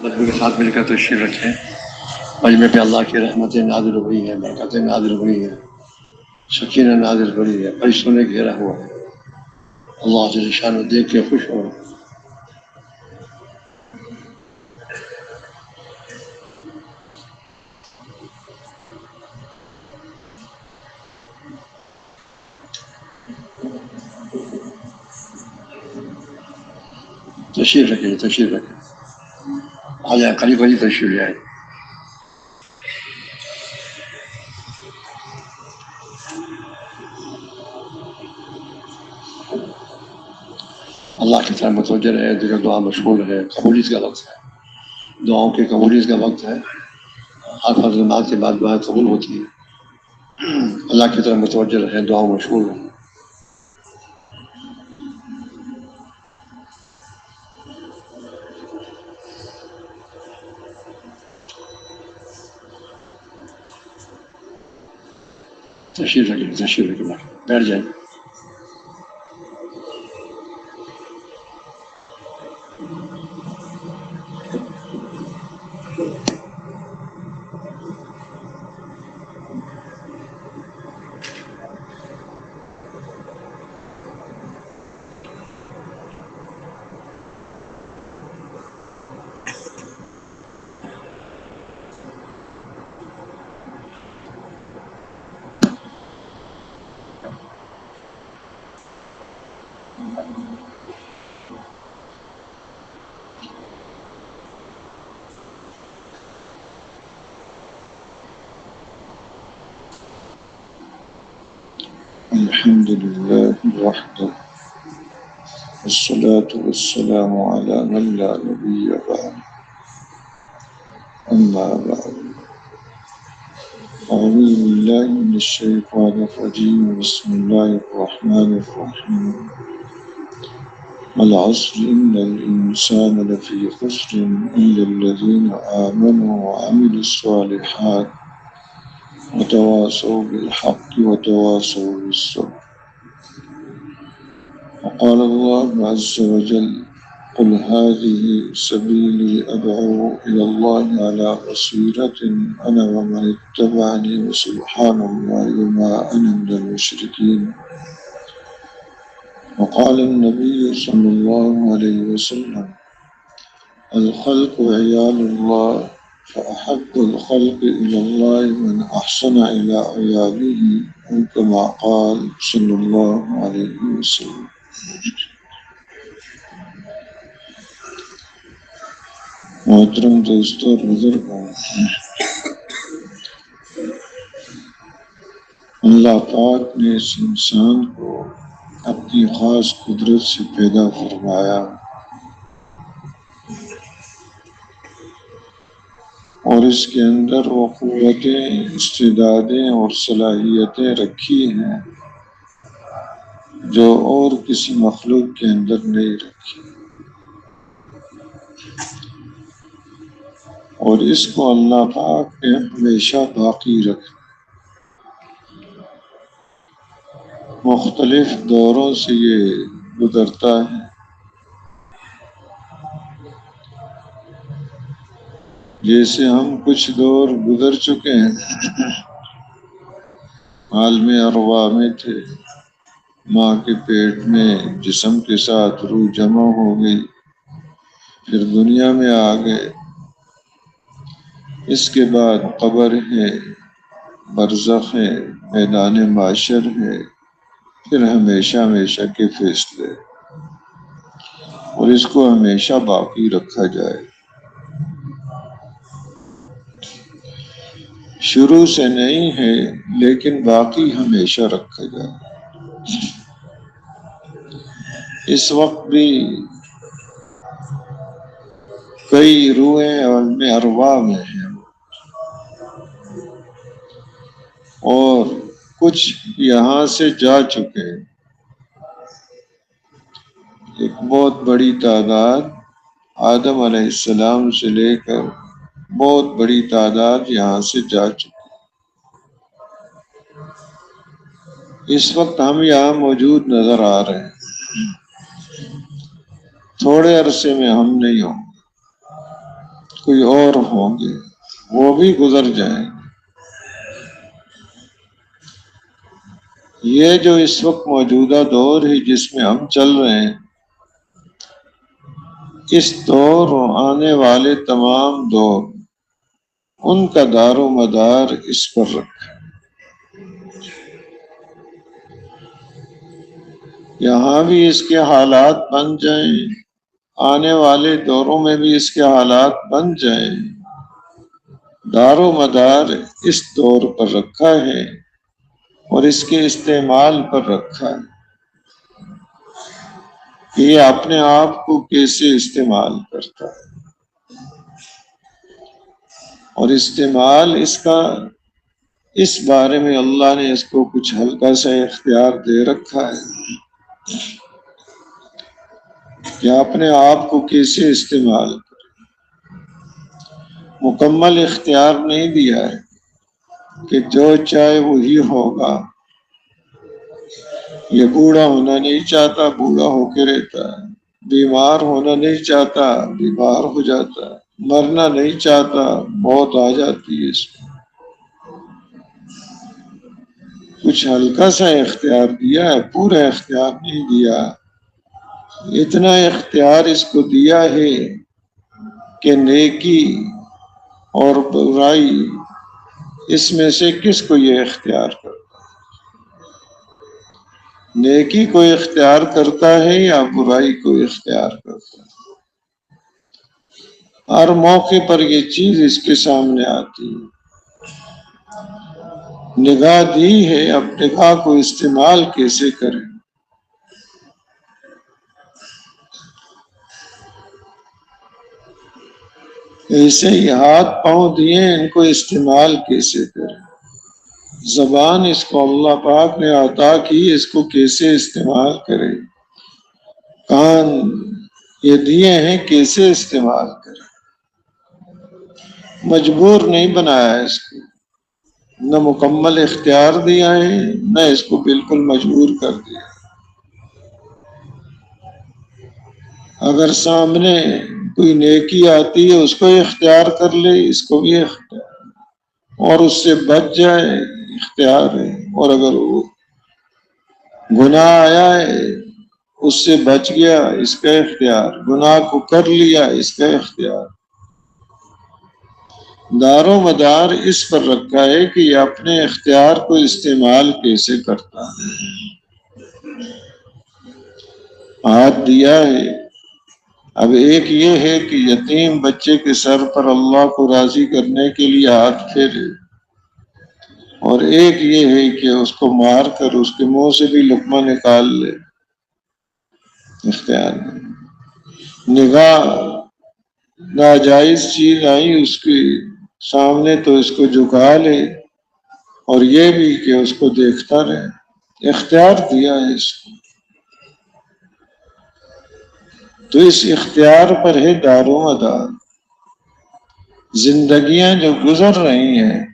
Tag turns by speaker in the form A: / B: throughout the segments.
A: بچوں کے ساتھ مل کر تشریف رکھیں۔ مجمع پہ اللہ کی رحمتیں نازل ہوئی ہیں، برکتیں نازل ہوئی ہیں، سکینہ نازل ہوئی ہے، فرشتوں نے گھیرا ہوا ہے۔ اللہ جل شانہ دیکھ کے خوش ہو۔ تشریف رکھیں، تشریف رکھیں، آ جائیں، قریب قریب تشریف لے آئیں۔ اللہ کی طرف متوجہ رہے، دیگر دعا مشغول ہے، قبولیت کا وقت ہے، دعاؤں کی قبولیت کا وقت ہے۔ ہر فرض نماز کے بعد دعائیں قبول ہوتی ہیں۔ اللہ کی طرف متوجہ رہیں، دعاؤں مشغول رہیں۔ تشریف رکھیں، تشریف رکھیں، بیٹھ جائیں۔
B: الحمد لله وحده والصلاة والسلام على من لا نبي بعده أما بعد أعوذ بالله من الشيطان الرجيم بسم الله الرحمن الرحيم والعصر إن الإنسان لفي خسر إلا الذين آمنوا وعملوا الصالحات وتواصوا بالحق وتواصوا بالصبر وقال الله عز وجل قل هذه سبيلي أدعو إلى الله على بصيرة أنا ومن اتبعني وسبحان الله وما أنا من المشركين وقال النبي صلى الله عليه وسلم الخلق عيال الله فأحب الخلق إلى الله من أحسن إلى عياله أو كما قال صلى الله عليه وسلم۔ محترم دوستوں اور بزرگوں، اللہ پاک نے اس انسان کو اپنی خاص قدرت سے پیدا فرمایا اور اس کے اندر وہ قوتیں، استعدادیں اور صلاحیتیں رکھی ہیں جو اور کسی مخلوق کے اندر نہیں رکھی، اور اس کو اللہ پاک نے ہمیشہ باقی رکھا۔ مختلف دوروں سے یہ گزرتا ہے، جیسے ہم کچھ دور گزر چکے ہیں، عالم ارواح میں تھے، ماں کے پیٹ میں جسم کے ساتھ روح جمع ہو گئی، پھر دنیا میں آ گئے، اس کے بعد قبر ہے، برزخ ہے، میدان محشر ہے، پھر ہمیشہ ہمیشہ کے فیصلے، اور اس کو ہمیشہ باقی رکھا جائے۔ شروع سے نہیں ہے لیکن باقی ہمیشہ رکھا جائے۔ اس وقت بھی کئی روحیں عالم ارواح میں ہیں اور کچھ یہاں سے جا چکے ہیں۔ ایک بہت بڑی تعداد آدم علیہ السلام سے لے کر بہت بڑی تعداد یہاں سے جا چکی۔ اس وقت ہم یہاں موجود نظر آ رہے ہیں، تھوڑے عرصے میں ہم نہیں ہوں گے۔ کوئی اور ہوں گے، وہ بھی گزر جائیں گے۔ یہ جو اس وقت موجودہ دور ہے جس میں ہم چل رہے ہیں، اس دور اور آنے والے تمام دور، ان کا دار و مدار اس پر رکھا۔ یہاں بھی اس کے حالات بن جائیں، آنے والے دوروں میں بھی اس کے حالات بن جائیں، دار و مدار اس دور پر رکھا ہے اور اس کے استعمال پر رکھا ہے کہ یہ اپنے آپ کو کیسے استعمال کرتا ہے، اور استعمال اس کا، اس بارے میں اللہ نے اس کو کچھ ہلکا سا اختیار دے رکھا ہے کہ اپنے آپ کو کیسے استعمال کرے۔ مکمل اختیار نہیں دیا ہے کہ جو چاہے وہی ہوگا۔ یہ بوڑھا ہونا نہیں چاہتا، بوڑھا ہو کے رہتا ہے، بیمار ہونا نہیں چاہتا، بیمار ہو جاتا ہے، مرنا نہیں چاہتا، موت آ جاتی ہے اس کو۔ کچھ ہلکا سا اختیار دیا ہے، پورا اختیار نہیں دیا۔ اتنا اختیار اس کو دیا ہے کہ نیکی اور برائی، اس میں سے کس کو یہ اختیار کرتا ہے؟ نیکی کو اختیار کرتا ہے یا برائی کو اختیار کرتا ہے؟ ہر موقع پر یہ چیز اس کے سامنے آتی ہے۔ نگاہ دی ہے، اب نگاہ کو استعمال کیسے کریں؟ ایسے ہی ہاتھ پاؤں دیے، ان کو استعمال کیسے کریں؟ زبان اس کو اللہ پاک نے عطا کی، اس کو کیسے استعمال کریں؟ کان یہ دیے ہیں، کیسے استعمال کریں؟ مجبور نہیں بنایا ہے اس کو، نہ مکمل اختیار دیا ہے، نہ اس کو بالکل مجبور کر دیا۔ اگر سامنے کوئی نیکی آتی ہے اس کو اختیار کر لے، اس کو بھی اختیار، اور اس سے بچ جائے، اختیار ہے۔ اور اگر وہ گناہ آیا ہے اس سے بچ گیا، اس کا اختیار، گناہ کو کر لیا، اس کا اختیار۔ دار و مدار اس پر رکھا ہے کہ یہ اپنے اختیار کو استعمال کیسے کرتا ہے۔ ہاتھ دیا ہے، اب ایک یہ ہے کہ یتیم بچے کے سر پر اللہ کو راضی کرنے کے لیے ہاتھ پھیرے، اور ایک یہ ہے کہ اس کو مار کر اس کے منہ سے بھی لقمہ نکال لے۔ اختیار نہیں۔ نگاہ ناجائز چیز آئی اس کے سامنے تو اس کو جھکا لے، اور یہ بھی کہ اس کو دیکھتا رہے۔ اختیار دیا ہے اس کو، تو اس اختیار پر ہے دار و مدار۔ زندگیاں جو گزر رہی ہیں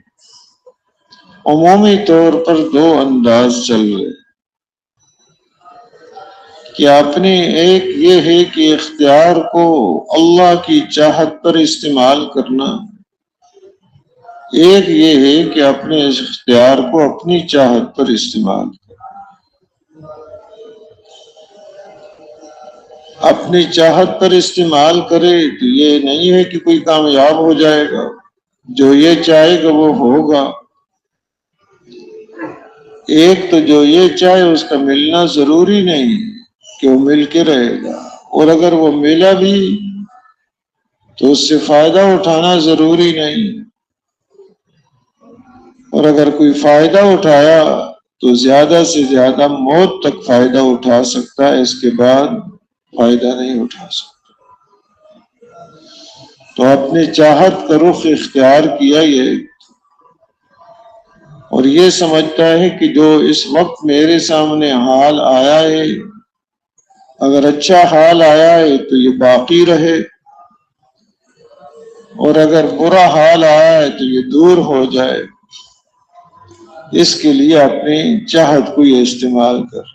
B: عمومی طور پر دو انداز چل رہے، کہ اپنے ایک یہ ہے کہ اختیار کو اللہ کی چاہت پر استعمال کرنا، ایک یہ ہے کہ اپنے اختیار کو اپنی چاہت پر استعمال کرنا۔ اپنی چاہت پر استعمال کرے تو یہ نہیں ہے کہ کوئی کامیاب ہو جائے گا، جو یہ چاہے گا وہ ہوگا۔ ایک تو جو یہ چاہے اس کا ملنا ضروری نہیں کہ وہ مل کے رہے گا، اور اگر وہ ملا بھی تو اس سے فائدہ اٹھانا ضروری نہیں، اور اگر کوئی فائدہ اٹھایا تو زیادہ سے زیادہ موت تک فائدہ اٹھا سکتا ہے، اس کے بعد فائدہ نہیں اٹھا سکتا۔ تو اپنی چاہت کا رخ اختیار کیا یہ، اور یہ سمجھتا ہے کہ جو اس وقت میرے سامنے حال آیا ہے، اگر اچھا حال آیا ہے تو یہ باقی رہے، اور اگر برا حال آیا ہے تو یہ دور ہو جائے۔ اس کے لیے اپنی چاہت کو یہ استعمال کر۔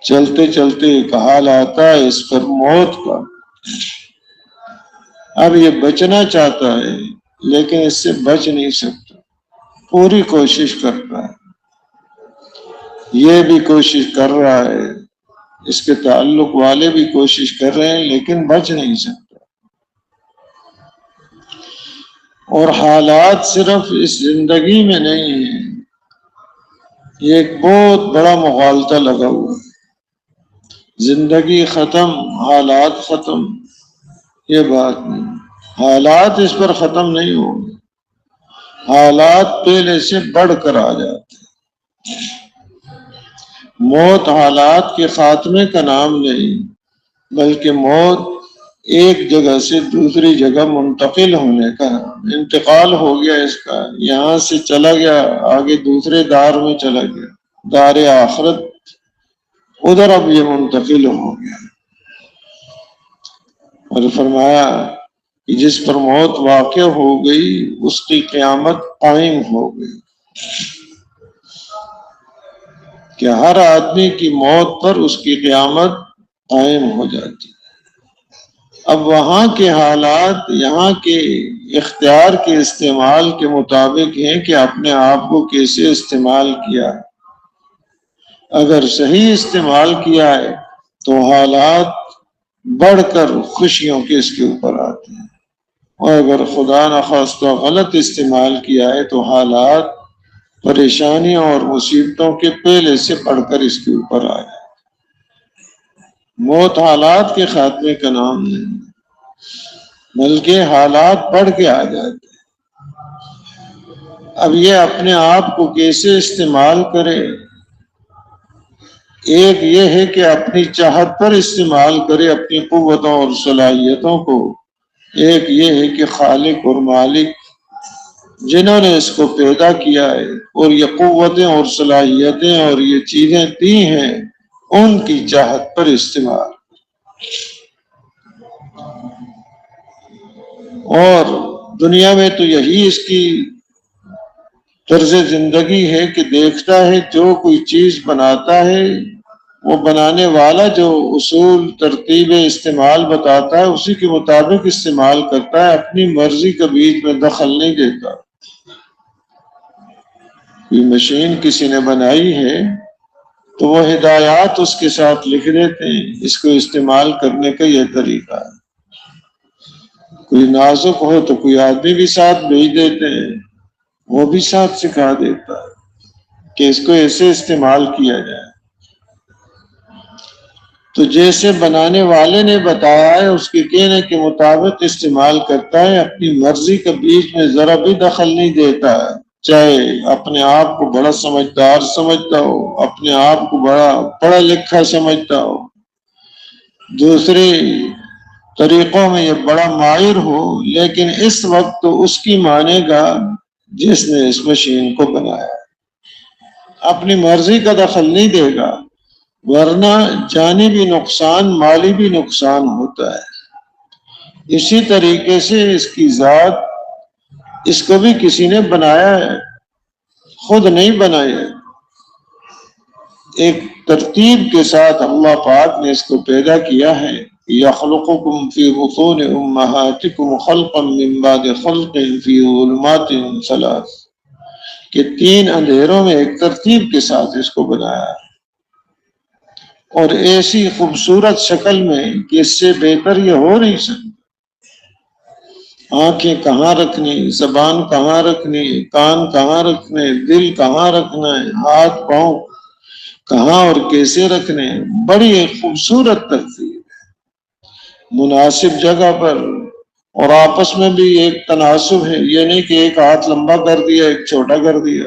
B: چلتے چلتے ایک حال آتا ہے اس پر موت کا، اب یہ بچنا چاہتا ہے لیکن اس سے بچ نہیں سکتا، پوری کوشش کرتا ہے، یہ بھی کوشش کر رہا ہے، اس کے تعلق والے بھی کوشش کر رہے ہیں لیکن بچ نہیں سکتا۔ اور حالات صرف اس زندگی میں نہیں ہیں، یہ ایک بہت بڑا مغالطہ لگا ہوا ہے۔ زندگی ختم، حالات ختم، یہ بات نہیں، حالات اس پر ختم نہیں ہوں گے، حالات پہلے سے بڑھ کر آ جاتے ہیں۔ موت حالات کے خاتمے کا نام نہیں، بلکہ موت ایک جگہ سے دوسری جگہ منتقل ہونے کا نام، انتقال ہو گیا، اس کا یہاں سے چلا گیا، آگے دوسرے دار میں چلا گیا، دار آخرت، ادھر اب یہ منتقل ہو گیا۔ اور فرمایا کہ جس پر موت واقع ہو گئی اس کی قیامت قائم ہو گئی، کہ ہر آدمی کی موت پر اس کی قیامت قائم ہو جاتی۔ اب وہاں کے حالات یہاں کے اختیار کے استعمال کے مطابق ہیں کہ اپنے آپ کو کیسے استعمال کیا ہے۔ اگر صحیح استعمال کیا ہے تو حالات بڑھ کر خوشیوں کے اس کے اوپر آتے ہیں، اور اگر خدا نخواستہ غلط استعمال کیا ہے تو حالات پریشانیوں اور مصیبتوں کے پہلے سے بڑھ کر اس کے اوپر آ جائے۔ موت حالات کے خاتمے کا نام نہیں، بلکہ حالات بڑھ کے آ جاتے ہیں۔ اب یہ اپنے آپ کو کیسے استعمال کرے، ایک یہ ہے کہ اپنی چاہت پر استعمال کرے اپنی قوتوں اور صلاحیتوں کو، ایک یہ ہے کہ خالق اور مالک جنہوں نے اس کو پیدا کیا ہے اور یہ قوتیں اور صلاحیتیں اور یہ چیزیں دی ہیں، ان کی چاہت پر استعمال۔ اور دنیا میں تو یہی اس کی طرز زندگی ہے کہ دیکھتا ہے جو کوئی چیز بناتا ہے، وہ بنانے والا جو اصول ترتیب استعمال بتاتا ہے اسی کے مطابق استعمال کرتا ہے، اپنی مرضی کے بیچ میں دخل نہیں دیتا۔ کوئی مشین کسی نے بنائی ہے تو وہ ہدایات اس کے ساتھ لکھ دیتے ہیں، اس کو استعمال کرنے کا یہ طریقہ ہے۔ کوئی نازک ہو تو کوئی آدمی بھی ساتھ بھیج دیتے ہیں، وہ بھی ساتھ سکھا دیتا ہے کہ اس کو ایسے استعمال کیا جائے۔ تو جیسے بنانے والے نے بتایا ہے اس کے کہنے کے مطابق استعمال کرتا ہے، اپنی مرضی کے بیچ میں ذرا بھی دخل نہیں دیتا ہے، چاہے اپنے آپ کو بڑا سمجھدار سمجھتا ہو، اپنے آپ کو بڑا پڑھا لکھا سمجھتا ہو، دوسرے طریقوں میں یہ بڑا ماہر ہو، لیکن اس وقت تو اس کی مانے گا جس نے اس مشین کو بنایا، اپنی مرضی کا دخل نہیں دے گا، ورنہ جانی بھی نقصان، مالی بھی نقصان ہوتا ہے۔ اسی طریقے سے اس کی ذات، اس کو بھی کسی نے بنایا ہے، خود نہیں بنایا، ایک ترتیب کے ساتھ اللہ پاک نے اس کو پیدا کیا ہے۔ یخلقکم فی بطون امہاتکم خلقا من بعد خلق فی ظلمات ثلاث، کہ 3 اندھیروں میں ایک ترتیب کے ساتھ اس کو بنایا ہے، اور ایسی خوبصورت شکل میں کہ اس سے بہتر یہ ہو نہیں سکتی۔ آنکھیں کہاں رکھنی، زبان کہاں رکھنی، کان کہاں رکھنے، دل کہاں رکھنا ہے، ہاتھ پاؤں کہاں اور کیسے رکھنے، بڑی ایک خوبصورت ترتیب ہے، مناسب جگہ پر، اور آپس میں بھی ایک تناسب ہے، یہ نہیں کہ ایک ہاتھ لمبا کر دیا ایک چھوٹا کر دیا،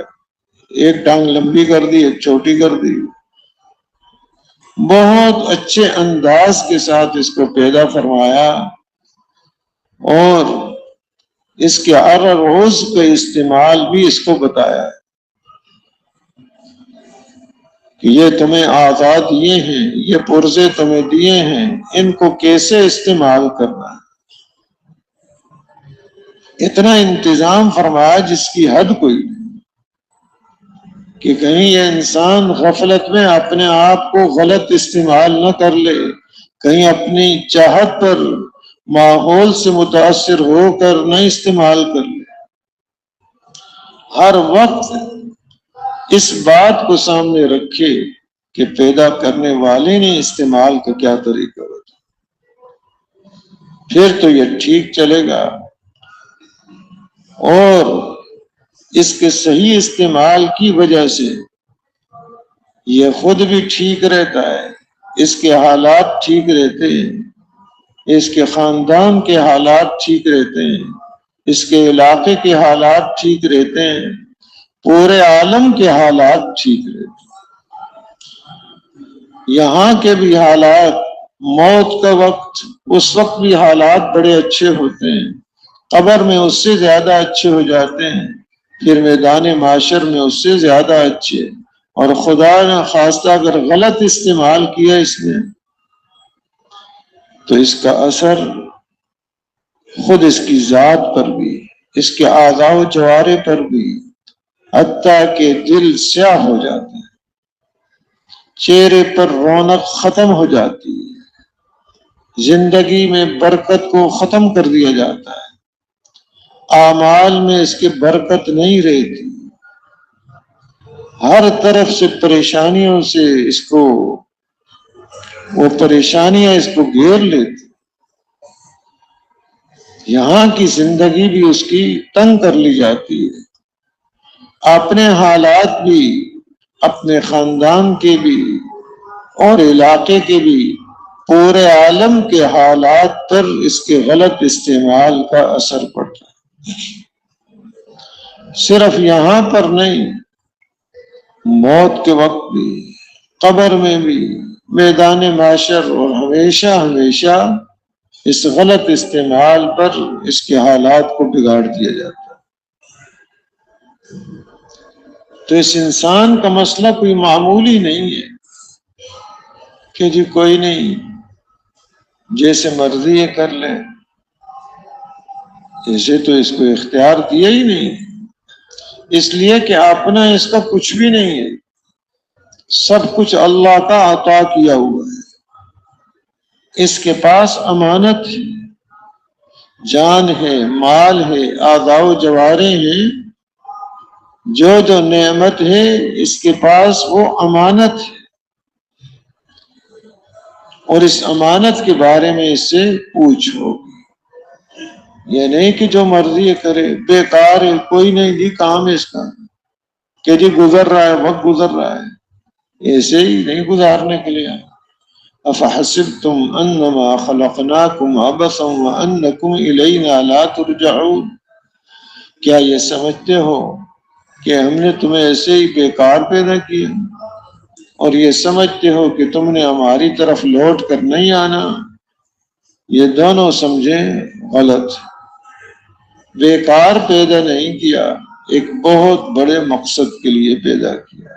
B: ایک ٹانگ لمبی کر دی ایک چھوٹی کر دی، بہت اچھے انداز کے ساتھ اس کو پیدا فرمایا، اور اس کے ہر روز کے استعمال بھی اس کو بتایا ہے کہ یہ تمہیں اعضاء دیے ہیں، یہ پرزے تمہیں دیے ہیں، ان کو کیسے استعمال کرنا ہے۔ اتنا انتظام فرمایا جس کی حد کوئی نہیں، کہ کہیں یہ انسان غفلت میں اپنے آپ کو غلط استعمال نہ کر لے، کہیں اپنی چاہت پر ماحول سے متاثر ہو کر نہ استعمال کر لے۔ ہر وقت اس بات کو سامنے رکھے کہ پیدا کرنے والے نے استعمال کا کیا طریقہ ہوتا، پھر تو یہ ٹھیک چلے گا، اور اس کے صحیح استعمال کی وجہ سے یہ خود بھی ٹھیک رہتا ہے، اس کے حالات ٹھیک رہتے ہیں، اس کے خاندان کے حالات ٹھیک رہتے ہیں، اس کے علاقے کے حالات ٹھیک رہتے ہیں، پورے عالم کے حالات ٹھیک رہتے ہیں۔ یہاں کے بھی حالات، موت کا وقت، اس وقت بھی حالات بڑے اچھے ہوتے ہیں، قبر میں اس سے زیادہ اچھے ہو جاتے ہیں، پھر میدان معاشر میں اس سے زیادہ اچھے، اور خدا نہ خواستہ اگر غلط استعمال کیا اس نے تو اس کا اثر خود اس کی ذات پر بھی، اس کے اعضاء و جوارح پر بھی، حتیٰ کہ دل سیاہ ہو جاتا ہے، چہرے پر رونق ختم ہو جاتی ہے، زندگی میں برکت کو ختم کر دیا جاتا ہے، اعمال میں اس کی برکت نہیں رہتی، ہر طرف سے پریشانیوں سے اس کو، وہ پریشانیاں اس کو گھیر لیتی، یہاں کی زندگی بھی اس کی تنگ کر لی جاتی ہے، اپنے حالات بھی، اپنے خاندان کے بھی اور علاقے کے بھی، پورے عالم کے حالات پر اس کے غلط استعمال کا اثر پڑتا ہے۔ صرف یہاں پر نہیں، موت کے وقت بھی، قبر میں بھی، میدان محشر، اور ہمیشہ ہمیشہ اس غلط استعمال پر اس کے حالات کو بگاڑ دیا جاتا ہے۔ تو اس انسان کا مسئلہ کوئی معمولی نہیں ہے کہ جی کوئی نہیں، جیسے مرضی یہ کر لے، ایسے تو اس کو اختیار دیا ہی نہیں، اس لیے کہ اپنا اس کا کچھ بھی نہیں ہے، سب کچھ اللہ کا عطا کیا ہوا ہے، اس کے پاس امانت ہے، جان ہے، مال ہے، اعضاء و جوارح ہیں، جو نعمت ہے اس کے پاس وہ امانت ہے، اور اس امانت کے بارے میں اس سے پوچھو، یہ نہیں کہ جو مرضی کرے، بیکار ہے، کوئی نہیں جی کام ہے اس کا، کہ جی گزر رہا ہے، وقت گزر رہا ہے، ایسے ہی نہیں گزارنے کے لیے۔ افحسبتم انما خلقناکم عبثا وانکم الینا لا ترجعون، کیا یہ سمجھتے ہو کہ ہم نے تمہیں ایسے ہی بیکار پیدا کیا، اور یہ سمجھتے ہو کہ تم نے ہماری طرف لوٹ کر نہیں آنا؟ یہ دونوں سمجھیں غلط، بیکار پیدا نہیں کیا، ایک بہت بڑے مقصد کے لیے پیدا کیا،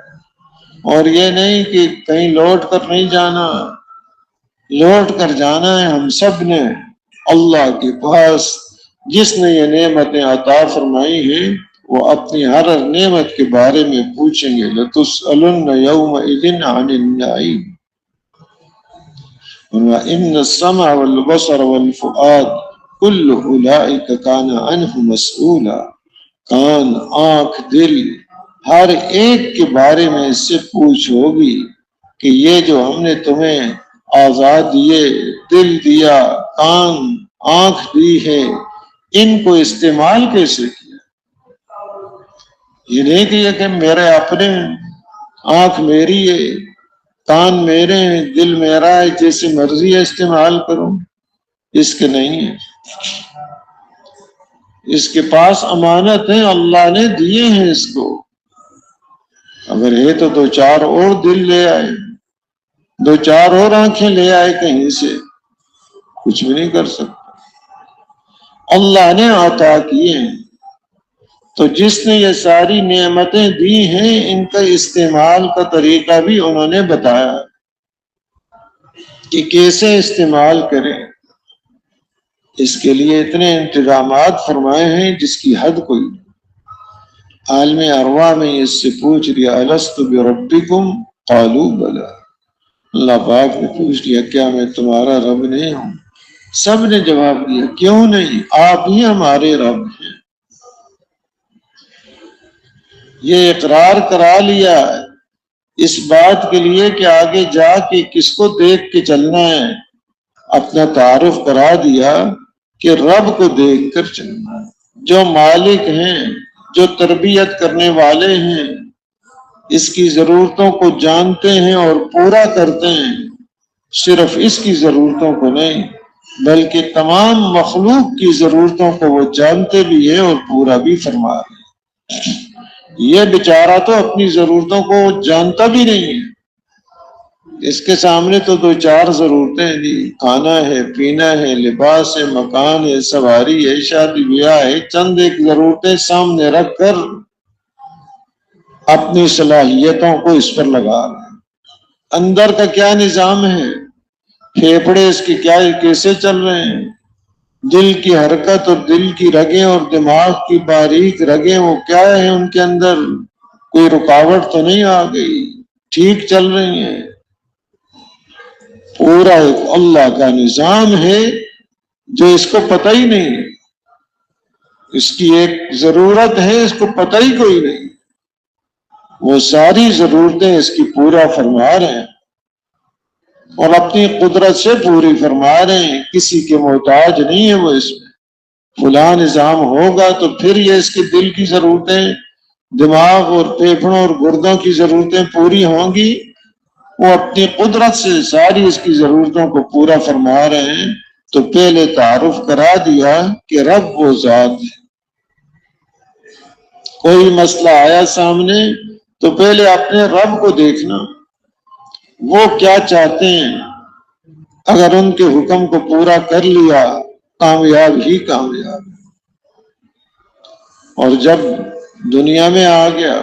B: اور یہ نہیں کہ کہیں لوٹ کر نہیں جانا، لوٹ کر جانا ہے ہم سب نے اللہ کے پاس، جس نے یہ نعمتیں عطا فرمائی ہیں، وہ اپنی ہر نعمت کے بارے میں پوچھیں گے، لَتُسْأَلُنَّ يَوْمَئِذٍ عَنِ النَّعِيمِ وَإِنَّ السَّمْعَ وَالْبَصَرَ وَالْفُؤَادَ كُلُّ أُولَئِكَ كَانَ عَنْهُ مَسْئُولًا، کان، آنکھ، دل، ہر ایک کے بارے میں اس سے پوچھ ہوگی کہ یہ جو ہم نے تمہیں آزاد دیے، دل دیا، کان، آنکھ دی ہے، ان کو استعمال کیسے کیا؟ یہ نہیں کہ میرے اپنے، آنکھ میری ہے، کان میرے ہیں، دل میرا ہے، جیسے مرضی استعمال کروں، اس کے نہیں ہے، اس کے پاس امانت ہے، اللہ نے دیے ہیں اس کو، اگر ہے تو دو چار اور دل لے آئے، دو چار اور آنکھیں لے آئے کہیں سے، کچھ بھی نہیں کر سکتا، اللہ نے عطا کیے ہیں۔ تو جس نے یہ ساری نعمتیں دی ہیں، ان کا استعمال کا طریقہ بھی انہوں نے بتایا کہ کیسے استعمال کریں، اس کے لیے اتنے انتظامات فرمائے ہیں جس کی حد کوئی نہیں۔ عالم ارواح میں اس سے پوچھ لیا، الست بربکم قالوا بلی، اللہ پاک نے پوچھ لیا کیا میں تمہارا رب نہیں ہوں؟ سب نے جواب دیا کیوں نہیں، آپ ہی ہمارے رب ہیں۔ یہ اقرار کرا لیا اس بات کے لیے کہ آگے جا کے کس کو دیکھ کے چلنا ہے، اپنا تعارف کرا دیا کہ رب کو دیکھ کر چلنا ہے، جو مالک ہیں، جو تربیت کرنے والے ہیں، اس کی ضرورتوں کو جانتے ہیں اور پورا کرتے ہیں، صرف اس کی ضرورتوں کو نہیں بلکہ تمام مخلوق کی ضرورتوں کو وہ جانتے بھی ہیں اور پورا بھی فرما رہے ہیں۔ یہ بیچارہ تو اپنی ضرورتوں کو جانتا بھی نہیں ہے، اس کے سامنے تو دو چار ضرورتیں ہیں جی، کھانا ہے، پینا ہے، لباس ہے، مکان ہے، سواری ہے، شادی بیاہ ہے، چند ایک ضرورتیں سامنے رکھ کر اپنی صلاحیتوں کو اس پر لگا رہے ہیں۔ اندر کا کیا نظام ہے، پھیپھڑے اس کی کیا کیسے چل رہے ہیں، دل کی حرکت اور دل کی رگیں اور دماغ کی باریک رگیں وہ کیا ہیں، ان کے اندر کوئی رکاوٹ تو نہیں آ گئی، ٹھیک چل رہی ہیں۔ پورا ایک اللہ کا نظام ہے جو اس کو پتہ ہی نہیں، اس کی ایک ضرورت ہے اس کو پتہ ہی کوئی نہیں، وہ ساری ضرورتیں اس کی پورا فرما رہے ہیں اور اپنی قدرت سے پوری فرما رہے ہیں، کسی کے محتاج نہیں ہے وہ۔ اس میں فلاں نظام ہوگا تو پھر یہ اس کے دل کی ضرورتیں، دماغ اور پھیپھڑوں اور گردوں کی ضرورتیں پوری ہوں گی، وہ اپنی قدرت سے ساری اس کی ضرورتوں کو پورا فرما رہے ہیں۔ تو پہلے تعارف کرا دیا کہ رب وہ ذات ہے۔ کوئی مسئلہ آیا سامنے تو پہلے اپنے رب کو دیکھنا، وہ کیا چاہتے ہیں، اگر ان کے حکم کو پورا کر لیا کامیاب ہی کامیاب۔ اور جب دنیا میں آ گیا،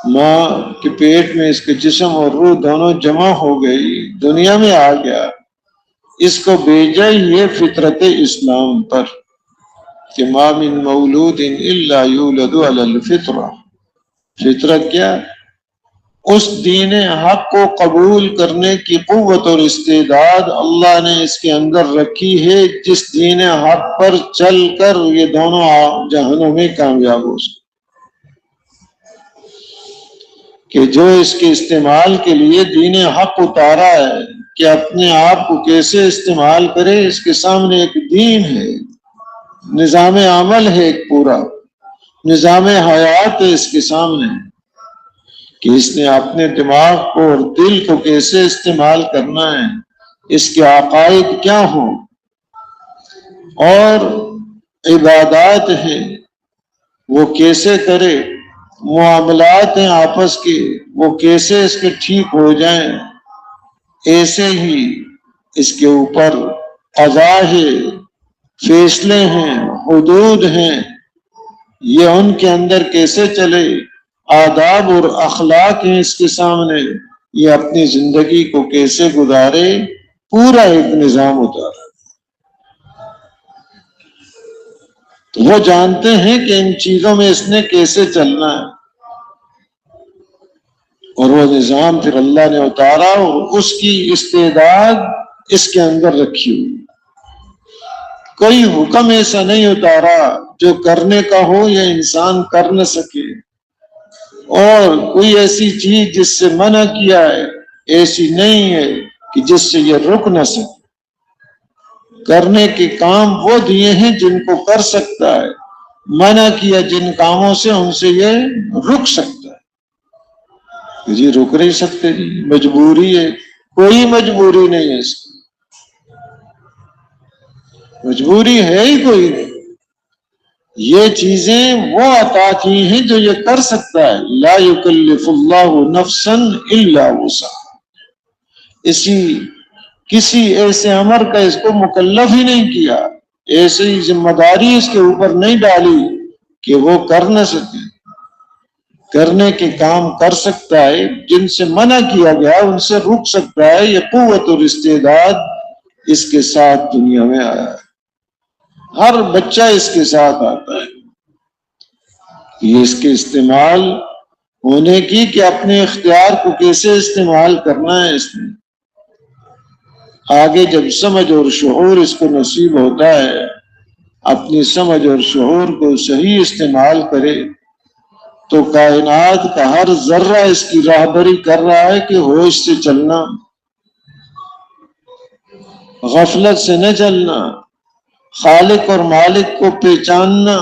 B: ماں کے پیٹ میں اس کے جسم اور روح دونوں جمع ہو گئی، دنیا میں آ گیا، اس کو بھیجا یہ فطرت اسلام پر کہ ما من مولود الا یولد علی الفطرہ۔ فطرت کیا؟ اس دین حق کو قبول کرنے کی قوت اور استعداد اللہ نے اس کے اندر رکھی ہے، جس دین حق پر چل کر یہ دونوں جہانوں میں کامیاب ہو سکے، کہ جو اس کے استعمال کے لیے دین حق اتارا ہے کہ اپنے آپ کو کیسے استعمال کرے، اس کے سامنے ایک دین ہے، نظام عمل ہے، ایک پورا نظام حیات ہے اس کے سامنے، کہ اس نے اپنے دماغ کو اور دل کو کیسے استعمال کرنا ہے، اس کے عقائد کیا ہوں، اور عبادات ہیں وہ کیسے کرے، معاملات ہیں آپس کے وہ کیسے اس کے ٹھیک ہو جائیں، ایسے ہی اس کے اوپر قضا ہے، فیصلے ہیں، حدود ہیں، یہ ان کے اندر کیسے چلے، آداب اور اخلاق ہیں اس کے سامنے، یہ اپنی زندگی کو کیسے گزارے، پورا ایک نظام اتارا۔ تو وہ جانتے ہیں کہ ان چیزوں میں اس نے کیسے چلنا ہے، اور وہ نظام پھر اللہ نے اتارا اور اس کی استعداد اس کے اندر رکھی ہوئی۔ کوئی حکم ایسا نہیں اتارا جو کرنے کا ہو یا انسان کر نہ سکے، اور کوئی ایسی چیز جس سے منع کیا ہے ایسی نہیں ہے کہ جس سے یہ رک نہ سکے۔ کرنے کے کام وہ دیے ہیں جن کو کر سکتا ہے، منع کیا جن کاموں سے ان سے یہ رک سکتا ہے۔ جی رک نہیں سکتے جی، مجبوری ہے، کوئی مجبوری نہیں ہے اس کی، مجبوری ہے ہی کوئی نہیں، یہ چیزیں وہ عطا کی ہیں جو یہ کر سکتا ہے۔ لا یکلف اللہ نفسا الا وسعها، کسی ایسے امر کا اس کو مکلف ہی نہیں کیا، ایسی ذمہ داری اس کے اوپر نہیں ڈالی کہ وہ کر نہ سکے۔ کرنے کے کام کر سکتا ہے، جن سے منع کیا گیا ان سے رک سکتا ہے، یہ قوت اور استعداد اس کے ساتھ دنیا میں آیا ہے۔ ہر بچہ اس کے ساتھ آتا ہے، یہ اس کے استعمال ہونے کی کہ اپنے اختیار کو کیسے استعمال کرنا ہے اس نے۔ آگے جب سمجھ اور شعور اس کو نصیب ہوتا ہے، اپنی سمجھ اور شعور کو صحیح استعمال کرے، تو کائنات کا ہر ذرہ اس کی راہبری کر رہا ہے کہ ہوش سے چلنا، غفلت سے نہ چلنا، خالق اور مالک کو پہچاننا،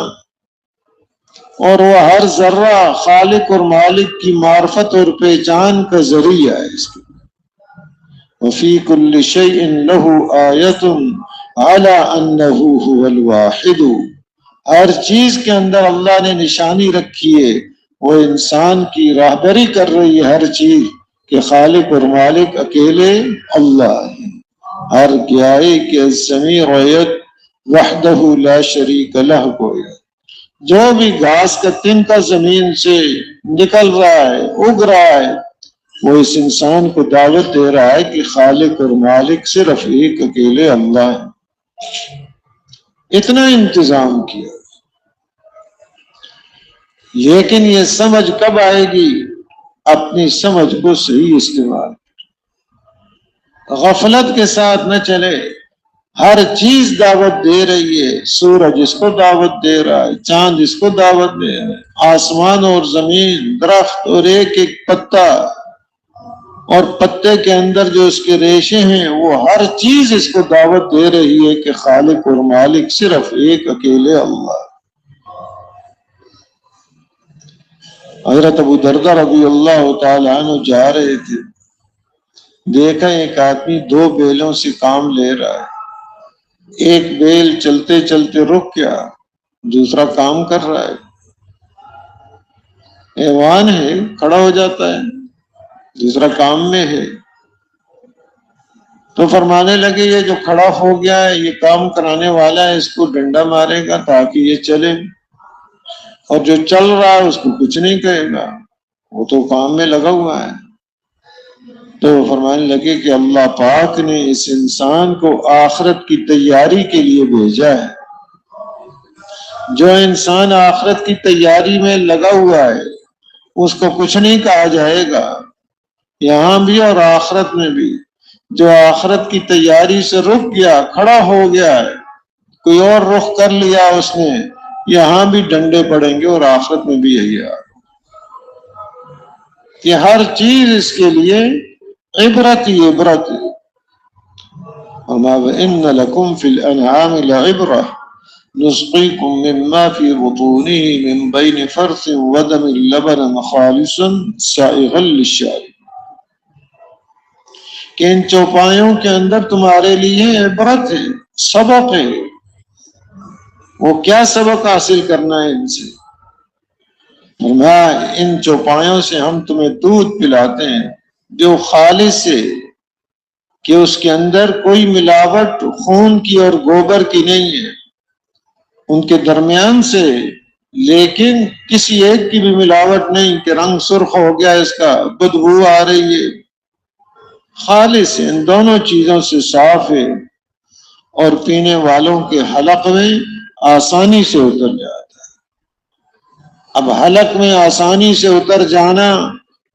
B: اور وہ ہر ذرہ خالق اور مالک کی معرفت اور پہچان کا ذریعہ ہے اس کے۔ وفی کل شیء لہ آیۃ علی انہ هو الواحد، ہر چیز کے اندر اللہ نے نشانی رکھی ہے، وہ انسان کی راہبری کر رہی ہے ہر چیز کہ خالق اور مالک اکیلے اللہ ہے۔ ہر گیائے کہ السمیع رعیت وحدہ لا شریک لہ کو، جو بھی گھاس کا تنکا زمین سے نکل رہا ہے، اگ رہا ہے، وہ اس انسان کو دعوت دے رہا ہے کہ خالق اور مالک صرف ایک اکیلے اللہ ہے۔ اتنا انتظام کیا، لیکن یہ سمجھ کب آئے گی؟ اپنی سمجھ کو صحیح استعمال، غفلت کے ساتھ نہ چلے۔ ہر چیز دعوت دے رہی ہے، سورج اس کو دعوت دے رہا ہے، چاند اس کو دعوت دے رہا ہے، آسمان اور زمین، درخت اور ایک ایک پتا اور پتے کے اندر جو اس کے ریشے ہیں، وہ ہر چیز اس کو دعوت دے رہی ہے کہ خالق اور مالک صرف ایک اکیلے اللہ۔ حضرت ابو دردہ رضی اللہ تعالی عنہ جا رہے تھے، دیکھا ایک آدمی 2 بیلوں سے کام لے رہا ہے، ایک بیل چلتے چلتے رک گیا، دوسرا کام کر رہا ہے، حیوان ہے کھڑا ہو جاتا ہے، دوسرا کام میں ہے، تو فرمانے لگے یہ جو کھڑا ہو گیا ہے یہ کام کرانے والا ہے، اس کو ڈنڈا مارے گا تاکہ یہ چلے، اور جو چل رہا ہے اس کو کچھ نہیں کہے گا، وہ تو کام میں لگا ہوا ہے۔ تو فرمانے لگے کہ اللہ پاک نے اس انسان کو آخرت کی تیاری کے لیے بھیجا ہے۔ جو انسان آخرت کی تیاری میں لگا ہوا ہے اس کو کچھ نہیں کہا جائے گا، یہاں بھی اور آخرت میں بھی۔ جو آخرت کی تیاری سے رک گیا، کھڑا ہو گیا ہے، کوئی اور رخ کر لیا اس نے، یہاں بھی ڈنڈے پڑیں گے اور آخرت میں بھی یہی ہے کہ ہر چیز اس کے لیے عبرت ہی عبرت ہے۔ وما وإن لكم في الأنعام لعبرة نسقيكم مما في بطونه من بين فرث ودم لبنا خالصا سائغا للشاربين، کہ ان چوپایوں کے اندر تمہارے لیے عبرت ہے، سبق ہے۔ وہ کیا سبق حاصل کرنا ہے ان سے؟ ان چوپایوں سے ہم تمہیں دودھ پلاتے ہیں جو خالص ہے، کہ اس کے اندر کوئی ملاوٹ خون کی اور گوبر کی نہیں ہے، ان کے درمیان سے، لیکن کسی ایک کی بھی ملاوٹ نہیں کہ رنگ سرخ ہو گیا اس کا، بدبو آ رہی ہے، خالص ہے، ان دونوں چیزوں سے صاف ہے، اور پینے والوں کے حلق میں آسانی سے اتر جاتا ہے۔ اب حلق میں آسانی سے اتر جانا،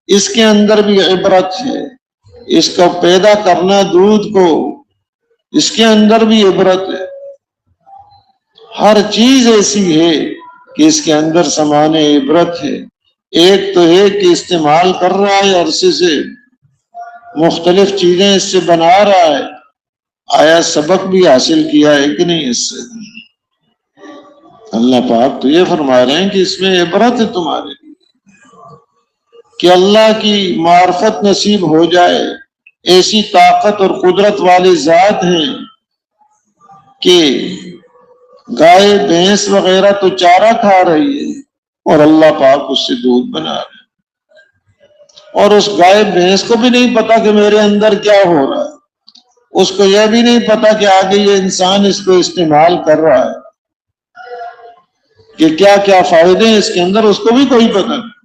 B: اس کے اندر بھی عبرت ہے، اس کو پیدا کرنا دودھ کو، اس کے اندر بھی عبرت ہے۔ ہر چیز ایسی ہے کہ اس کے اندر سامان عبرت ہے۔ ایک تو ہے کہ استعمال کر رہا ہے عرصے سے، مختلف چیزیں اس سے بنا رہا ہے، آیا سبق بھی حاصل کیا ہے کہ نہیں اس سے؟ اللہ پاک تو یہ فرما رہے ہیں کہ اس میں عبرت ہے تمہارے لیے، کہ اللہ کی معرفت نصیب ہو جائے۔ ایسی طاقت اور قدرت والی ذات ہیں کہ گائے بھینس وغیرہ تو چارہ کھا رہی ہے اور اللہ پاک اس سے دودھ بنا رہے ہیں، اور اس گائے بھینس کو بھی نہیں پتا کہ میرے اندر کیا ہو رہا ہے، اس کو یہ بھی نہیں پتا کہ آگے یہ انسان اس کو استعمال کر رہا ہے کہ کیا کیا فائدے ہیں اس کے اندر، اس کو بھی کوئی پتہ نہیں۔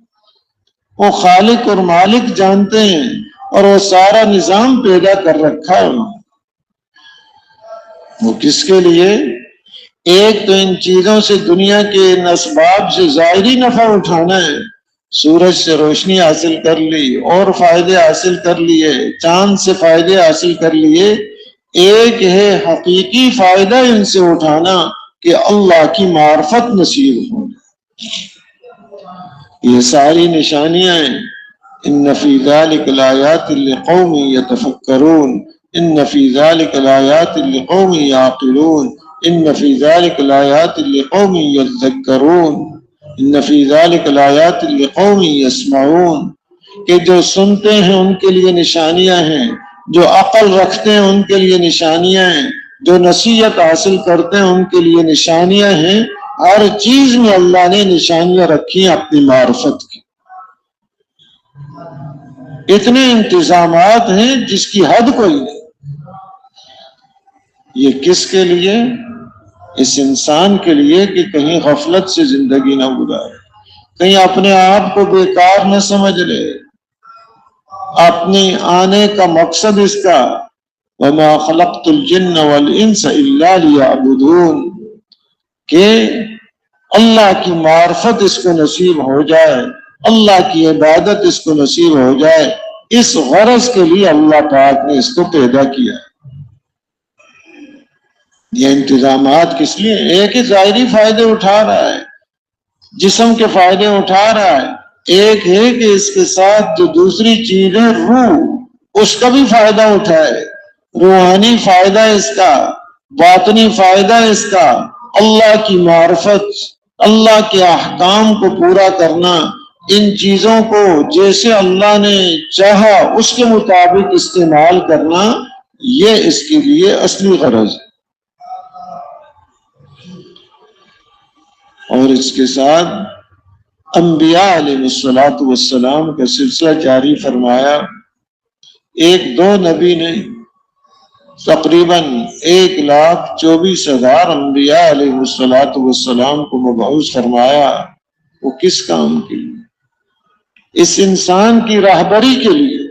B: وہ خالق اور مالک جانتے ہیں، اور وہ سارا نظام پیدا کر رکھا ہے انہوں نے۔ وہ کس کے لیے؟ ایک تو ان چیزوں سے دنیا کے ان اسباب سے ظاہری نفع اٹھانا ہے، سورج سے روشنی حاصل کر لی اور فائدے حاصل کر لیے، چاند سے فائدے حاصل کر لیے، ایک ہے حقیقی فائدہ ان سے اٹھانا کہ اللہ کی معرفت نصیب ہو. یہ ساری نشانیاں ہیں. ان فی ذلک لآیات لقوم یتفکرون ان فی ذلک لآیات لقوم یعقلون ان فی ذلک لآیات لقوم یذکرون ان فی ذلک لآیات لقوم یسمعون. کہ جو سنتے ہیں ان کے لیے نشانیاں ہیں، جو عقل رکھتے ہیں ان کے لیے نشانیاں ہیں، جو نصیحت حاصل کرتے ہیں ان کے لیے نشانیاں ہیں. ہر چیز میں اللہ نے نشانیاں رکھی ہیں اپنی معرفت کی. اتنے انتظامات ہیں جس کی حد کوئی نہیں. یہ کس کے لیے؟ اس انسان کے لیے کہ کہیں غفلت سے زندگی نہ گزارے، کہیں اپنے آپ کو بیکار نہ سمجھ لے. اپنے آنے کا مقصد اس کا وَمَا خَلَقْتُ الْجِنَّ وَالْإِنسَ إِلَّا لِيَعْبُدُونَ کہ اللہ کی معرفت اس کو نصیب ہو جائے، اللہ کی عبادت اس کو نصیب ہو جائے. اس غرض کے لیے اللہ پاک نے اس کو پیدا کیا. یہ انتظامات کس لیے؟ ایک ہی ظاہری فائدے اٹھا رہا ہے، جسم کے فائدے اٹھا رہا ہے. ایک ہے کہ اس کے ساتھ جو دوسری چیز ہے روح، اس کا بھی فائدہ اٹھائے. روحانی فائدہ اس کا، باطنی فائدہ اس کا، اللہ کی معرفت، اللہ کے احکام کو پورا کرنا، ان چیزوں کو جیسے اللہ نے چاہا اس کے مطابق استعمال کرنا، یہ اس کے لیے اصلی غرض ہے. اور اس کے ساتھ انبیاء علیہ السلام کا سلسلہ جاری فرمایا. ایک دو نبی نے تقریباً 1,24,000 انبیاء علیہ السلام کو مبعوث فرمایا. وہ کس کام کے لیے؟ اس انسان کی راہبری کے لیے.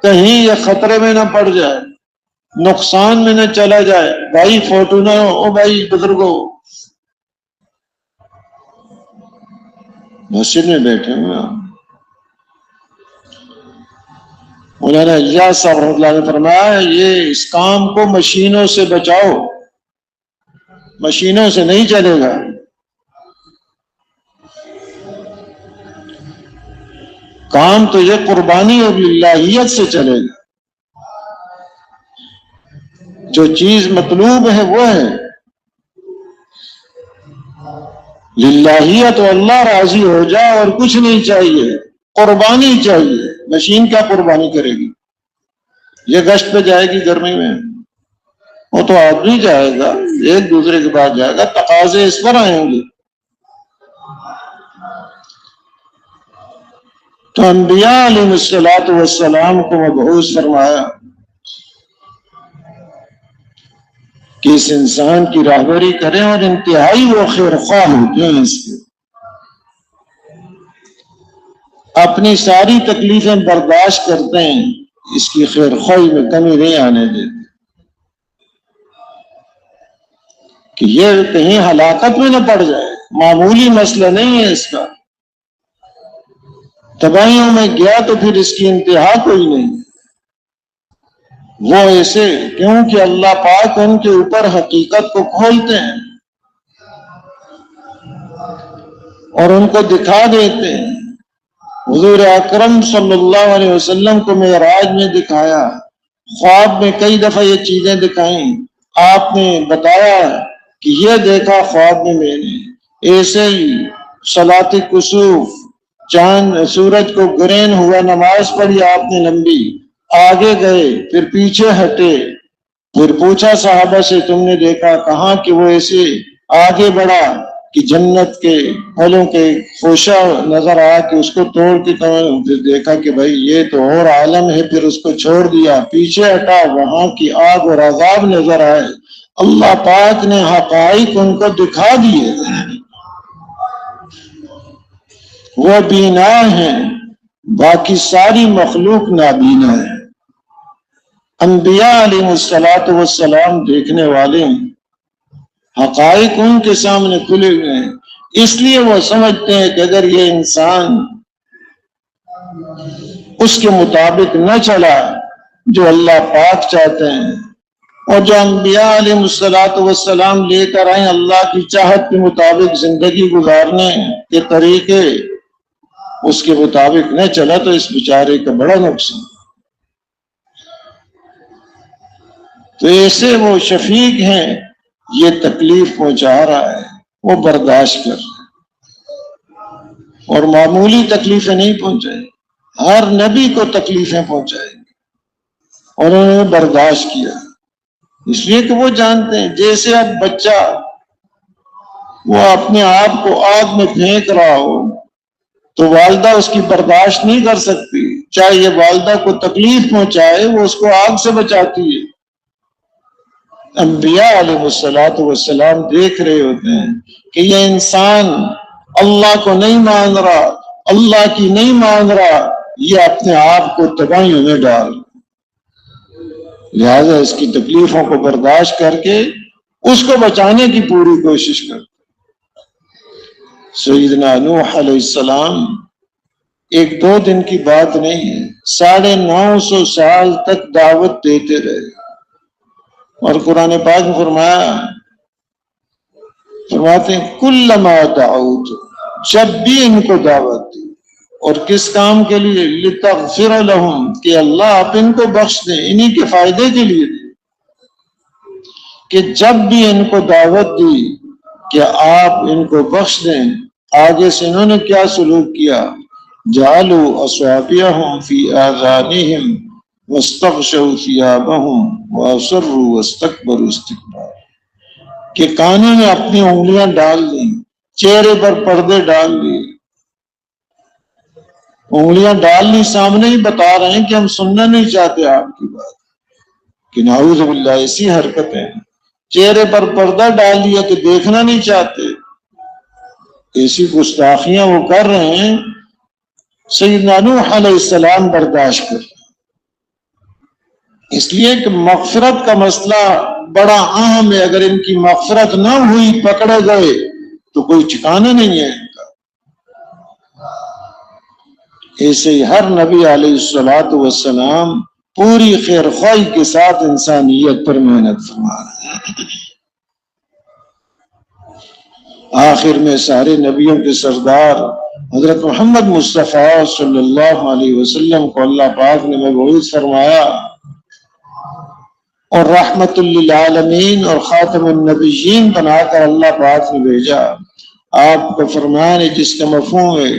B: کہیں یہ خطرے میں نہ پڑ جائے، نقصان میں نہ چلا جائے. بھائی فوٹو نہ ہو، بھائی بزرگوں مسجد میں بیٹھے ہوئے مولانا اجازت صاحب رحمۃ اللہ نے فرمایا یہ اس کام کو مشینوں سے بچاؤ، مشینوں سے نہیں چلے گا. کام تو یہ قربانی اور للہیت سے چلے گا. جو چیز مطلوب ہے وہ ہے للہیت، اللہ راضی ہو جائے اور کچھ نہیں چاہیے. قربانی چاہیے. مشین کیا قربانی کرے گی؟ یہ گشت پہ جائے گی گرمی میں، وہ تو آدمی جائے گا، ایک دوسرے کے بعد جائے گا، تقاضے اس پر آئیں گے. تو انبیاء علیہ السلام کو مبعوث فرمایا کہ اس انسان کی راہبری کریں، اور انتہائی وہ خیر خواہ ہوتے ہیں اس کے، اپنی ساری تکلیفیں برداشت کرتے ہیں، اس کی خیر خواہی میں کمی نہیں آنے دیتے کہ یہ کہیں ہلاکت میں نہ پڑ جائے. معمولی مسئلہ نہیں ہے اس کا. تباہیوں میں گیا تو پھر اس کی انتہا کوئی نہیں. وہ ایسے کیونکہ اللہ پاک ان کے اوپر حقیقت کو کھولتے ہیں اور ان کو دکھا دیتے ہیں. حضور اکرم صلی اللہ علیہ وسلم کو معراج میں دکھایا، خواب میں کئی دفعہ یہ چیزیں دکھائیں. آپ نے بتایا کہ یہ دیکھا خواب میں نے، ایسے ہی صلاۃ کسوف، چاند سورج کو گرہن ہوا، نماز پڑھی آپ نے لمبی، آگے گئے پھر پیچھے ہٹے، پھر پوچھا صحابہ سے تم نے دیکھا؟ کہاں کہ وہ ایسے آگے بڑھا کہ جنت کے پھلوں کے خوشہ نظر آیا کہ اس کو توڑ کے پھر دیکھا کہ بھائی یہ تو اور عالم ہے، پھر اس کو چھوڑ دیا، پیچھے ہٹا، وہاں کی آگ اور عذاب نظر آئے. اللہ پاک نے حقائق ان کو دکھا دیے. وہ بینا ہیں، باقی ساری مخلوق نابینا ہے. انبیاء علیہ السلام دیکھنے والے ہیں، حقائق ان کے سامنے کھلے ہوئے ہیں. اس لیے وہ سمجھتے ہیں کہ اگر یہ انسان اس کے مطابق نہ چلا جو اللہ پاک چاہتے ہیں، اور جو انبیاء علیہ الصلوۃ والسلام لے کر آئیں اللہ کی چاہت کے مطابق زندگی گزارنے کے طریقے، اس کے مطابق نہ چلا تو اس بیچارے کا بڑا نقصان۔ تو ایسے وہ شفیق ہیں، یہ تکلیف پہنچا رہا ہے، وہ برداشت کر رہا ہے، اور معمولی تکلیفیں نہیں پہنچائیں، ہر نبی کو تکلیفیں پہنچائیں گے، اور انہوں نے برداشت کیا، اس لیے کہ وہ جانتے ہیں جیسے اب بچہ وہ اپنے آپ کو آگ میں پھینک رہا ہو تو والدہ اس کی برداشت نہیں کر سکتی، چاہے یہ والدہ کو تکلیف پہنچائے وہ اس کو آگ سے بچاتی ہے۔ انبیاء علیہ الصلوۃ والسلام دیکھ رہے ہوتے ہیں کہ یہ انسان اللہ کو نہیں مان رہا، اللہ کی نہیں مان رہا، یہ اپنے آپ کو تباہیوں میں ڈال، لہذا اس کی تکلیفوں کو برداشت کر کے اس کو بچانے کی پوری کوشش کر۔ سیدنا نوح علیہ السلام ایک دو دن کی بات نہیں ہے، 950 سال تک دعوت دیتے رہے، اور قرآن پاک میں فرماتے ہیں کلما دعوت، جب بھی ان کو دعوت دی، اور کس کام کے لیے؟ لتغفر لہم، کہ اللہ آپ ان کو بخش دیں، انہی کے فائدے کے لیے دی، کہ جب بھی ان کو دعوت دی کہ آپ ان کو بخش دیں، آگے سے انہوں نے کیا سلوک کیا؟ جعلوا اصابعهم فی آذانہم واستغشوا ثیابہم واصروا واستکبروا استکبارا، کہ کانوں میں اپنی انگلیاں ڈال دیں، چہرے پر پردے ڈال دیے، انگلیاں ڈال لی، سامنے ہی بتا رہے ہیں کہ ہم سننا نہیں چاہتے آپ کی بات، کہ نعوذ باللہ ایسی حرکتیں، چہرے پر پردہ ڈال دیا کہ دیکھنا نہیں چاہتے، ایسی گستاخیاں وہ کر رہے ہیں۔ سیدنا نوح علیہ السلام برداشت کر، اس لیے کہ مغفرت کا مسئلہ بڑا اہم ہے، اگر ان کی مغفرت نہ ہوئی، پکڑے گئے تو کوئی ٹھکانہ نہیں ہے ان کا۔ ایسے ہی ہر نبی علیہ الصلوۃ والسلام پوری خیر خواہی کے ساتھ انسانیت پر محنت فرما رہے ہیں۔ آخر میں سارے نبیوں کے سردار حضرت محمد مصطفیٰ صلی اللہ علیہ وسلم کو اللہ پاک نے مبعوث فرمایا، اور رحمت للعالمین اور خاتم النبیین بنا کر اللہ پاک نے بھیجا۔ آپ کا فرمان ہے جس کا مفہوم ہے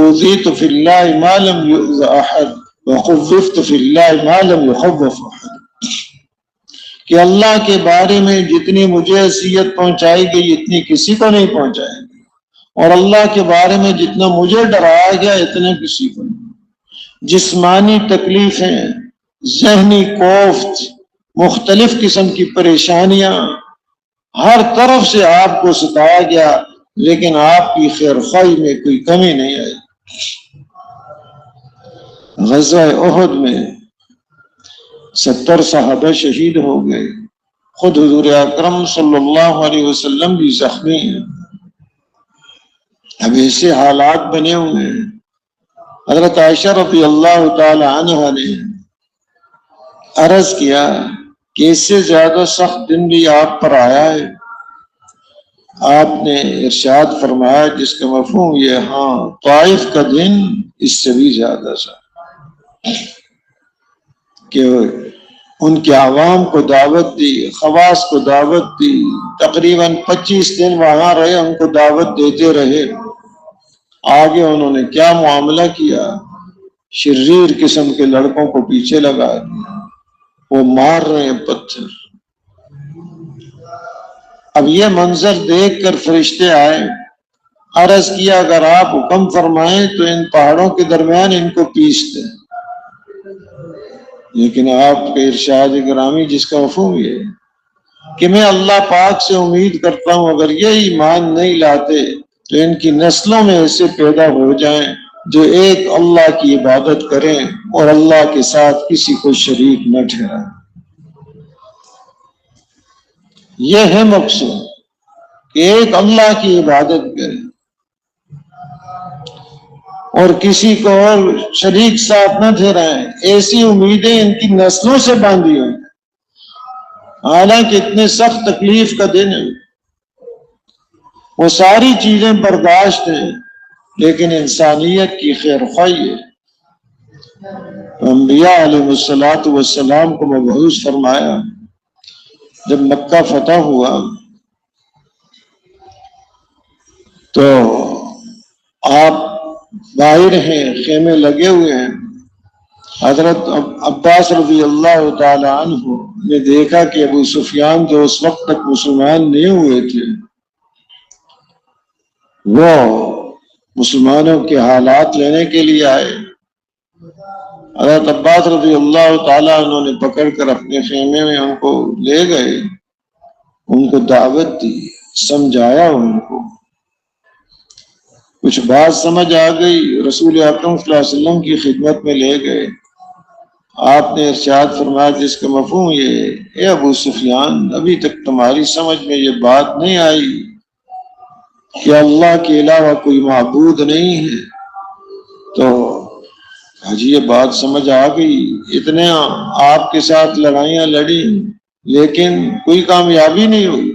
B: اوذیت فی اللہ ما لم یؤذ احد وخوفت فی اللہ ما لم یخوف احد، کہ اللہ کے بارے میں جتنی مجھے اذیت پہنچائی گئی اتنی کسی کو نہیں پہنچائی گئی، اور اللہ کے بارے میں جتنا مجھے ڈرایا گیا اتنا کسی کو نہیں۔ جسمانی تکلیفیں، ذہنی کوفت، مختلف قسم کی پریشانیاں، ہر طرف سے آپ کو ستایا گیا، لیکن آپ کی خیر خواہی میں کوئی کمی نہیں آئی۔ غزوہ احد میں 70 صحابہ شہید ہو گئے، خود حضور اکرم صلی اللہ علیہ وسلم بھی زخمی ہیں۔ اب ایسے حالات بنے ہوئے ہیں، حضرت عائشہ رضی اللہ تعالی عنہا نے عرض کیا کہ اس سے زیادہ سخت دن بھی آپ پر آیا ہے؟ آپ نے ارشاد فرمایا جس کا مفہوم یہ، ہاں طائف کا دن اس سے بھی زیادہ سا، کہ ان کے عوام کو دعوت دی، خواص کو دعوت دی، تقریباً 25 دن وہاں رہے، ان کو دعوت دیتے رہے۔ آگے انہوں نے کیا معاملہ کیا؟ شریر قسم کے لڑکوں کو پیچھے لگا دیا، وہ مار رہے ہیں پتھر۔ اب یہ منظر دیکھ کر فرشتے آئے، عرض کیا اگر آپ حکم فرمائیں تو ان پہاڑوں کے درمیان ان کو پیس دیں، لیکن آپ کے ارشاد گرامی جس کا مفہوم یہ ہے کہ میں اللہ پاک سے امید کرتا ہوں اگر یہ ایمان نہیں لاتے تو ان کی نسلوں میں ایسے پیدا ہو جائیں جو ایک اللہ کی عبادت کریں اور اللہ کے ساتھ کسی کو شریک نہ ٹھہرائیں۔ یہ ہے مقصود کہ ایک اللہ کی عبادت کریں۔ اور کسی کو اور شریک ساتھ نہ ٹھہرائیں، ایسی امیدیں ان کی نسلوں سے باندھی ہوئی، حالانکہ اتنے سخت تکلیف کا دن ہے، وہ ساری چیزیں برداشت ہیں، لیکن انسانیت کی خیر خواہی ہے۔ انبیاء علیہ السلام کو مبعوث فرمایا، جب مکہ فتح ہوا تو آپ باہر ہیں، خیمے لگے ہوئے ہیں۔ حضرت عباس رضی اللہ تعالی عنہ نے دیکھا کہ ابو سفیان جو اس وقت تک مسلمان نہیں ہوئے تھے، وہ مسلمانوں کے حالات لینے کے لیے آئے۔ حضرت عباس رضی اللہ تعالیٰ عنہ نے پکڑ کر اپنے خیمے میں ان کو لے گئے، ان کو دعوت دی، سمجھایا ان کو، کچھ بات سمجھ آ گئی، رسول اکرم صلی اللہ علیہ وسلم کی خدمت میں لے گئے۔ آپ نے ارشاد فرمایا جس کا مفہوم یہ ہے، اے ابو سفیان، ابھی تک تمہاری سمجھ میں یہ بات نہیں آئی کہ اللہ کے علاوہ کوئی معبود نہیں ہے، تو حجی یہ بات سمجھ آ گئی، اتنے آپ کے ساتھ لڑائیاں لڑی لیکن کوئی کامیابی نہیں ہوئی۔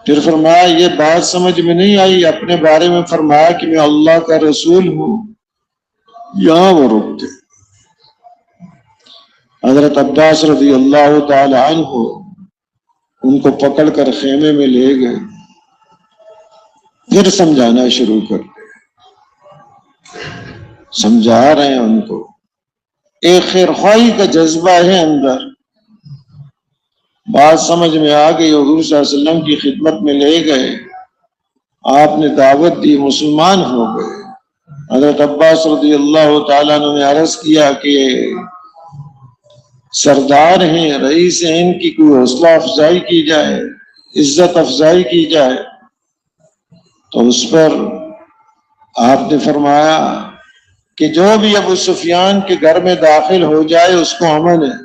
B: پھر فرمایا یہ بات سمجھ میں نہیں آئی، اپنے بارے میں فرمایا کہ میں اللہ کا رسول ہوں، یہاں وہ رک گئے۔ حضرت عباس رضی اللہ تعالی عنہ ان کو پکڑ کر خیمے میں لے گئے، پھر سمجھانا شروع کر دیا، سمجھا رہے ہیں ان کو، ایک خیر خواہی کا جذبہ ہے اندر۔ بات سمجھ میں آ گئی، حضور صلی اللہ علیہ وسلم کی خدمت میں لے گئے، آپ نے دعوت دی، مسلمان ہو گئے۔ حضرت عباس رضی اللہ تعالیٰ عنہ نے عرض کیا کہ سردار ہیں، رئیس ہیں، ان کی کوئی حوصلہ افزائی کی جائے، عزت افزائی کی جائے۔ تو اس پر آپ نے فرمایا کہ جو بھی ابو سفیان کے گھر میں داخل ہو جائے اس کو امن ہے،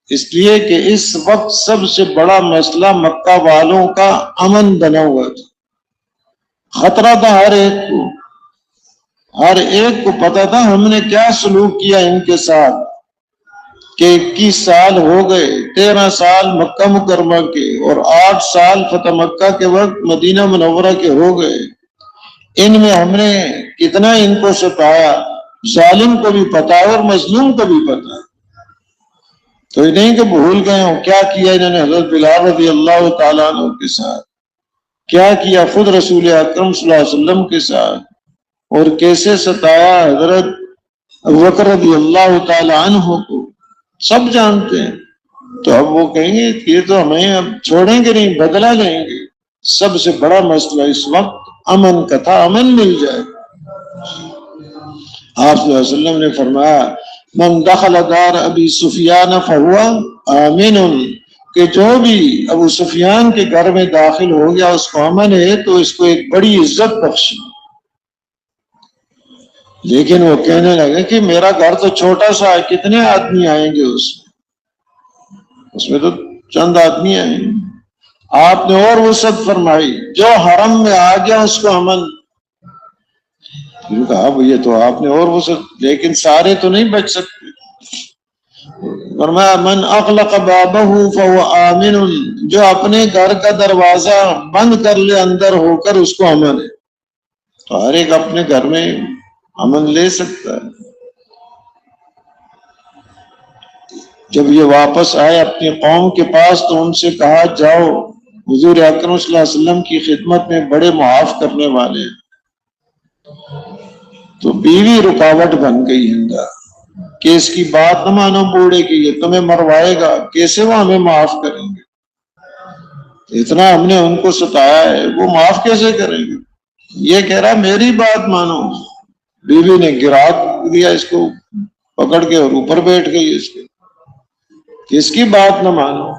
B: اس لیے کہ اس وقت سب سے بڑا مسئلہ مکہ والوں کا امن بنا ہوا تھا، خطرہ تھا ہر ایک کو پتا تھا ہم نے کیا سلوک کیا ان کے ساتھ، کہ 21 سال ہو گئے، 13 سال مکہ مکرمہ کے اور 8 سال فتح مکہ کے وقت مدینہ منورہ کے ہو گئے، ان میں ہم نے کتنا ان کو ستایا، ظالم کو بھی پتا ہے اور مظلوم کو بھی پتا ہے، تو یہ نہیں کہ بھول گئے ہوں کیا کیا انہوں نے حضرت بلال رضی اللہ تعالیٰ عنہ کے ساتھ، کیا کیا خود رسول اکرم صلی اللہ علیہ وسلم کے ساتھ، اور کیسے ستایا حضرت ابوبکر رضی اللہ تعالیٰ عنہ کو، سب جانتے ہیں۔ تو اب وہ کہیں گے کہ یہ تو ہمیں اب چھوڑیں گے نہیں، بدلہ لیں گے۔ سب سے بڑا مسئلہ اس وقت امن کا تھا، امن مل جائے۔ آپ صلی اللہ علیہ وسلم نے فرمایا من دخل دار ابی سفیان فہو آمن، کہ جو بھی ابو سفیان کے گھر میں داخل ہو گیا اس کو امن ہے، تو اس کو ایک بڑی عزت بخشی۔ لیکن وہ کہنے لگے کہ میرا گھر تو چھوٹا سا ہے، کتنے آدمی آئیں گے اس میں تو چند آدمی آئیں گے۔ آپ نے اور وسعت فرمائی، جو حرم میں آ گیا اس کو امن۔ کہا یہ تو آپ نے اور وسعت، لیکن سارے تو نہیں بچ سکتے۔ فرمایا من اغلق بابہ فہو آمن، جو اپنے گھر کا دروازہ بند کر لے اندر ہو کر اس کو امن ہے۔ تو ہر ایک اپنے گھر میں امن لے سکتا ہے۔ جب یہ واپس آئے اپنی قوم کے پاس تو ان سے کہا جاؤ، حضور اکرم صلی اللہ علیہ وسلم کی خدمت میں بڑے معاف کرنے والے ہیں۔ تو بیوی رکاوٹ بن گئی ہندا کہ اس کی بات نہ مانو بوڑھے کی، یہ تمہیں مروائے گا، کیسے وہ ہمیں معاف کریں گے، اتنا ہم نے ان کو ستایا ہے، وہ معاف کیسے کریں گے؟ یہ کہہ رہا میری بات مانو۔ بیوی نے گرا دیا اس کو پکڑ کے اور اوپر بیٹھ گئی اس کے، اس کی بات نہ مانو۔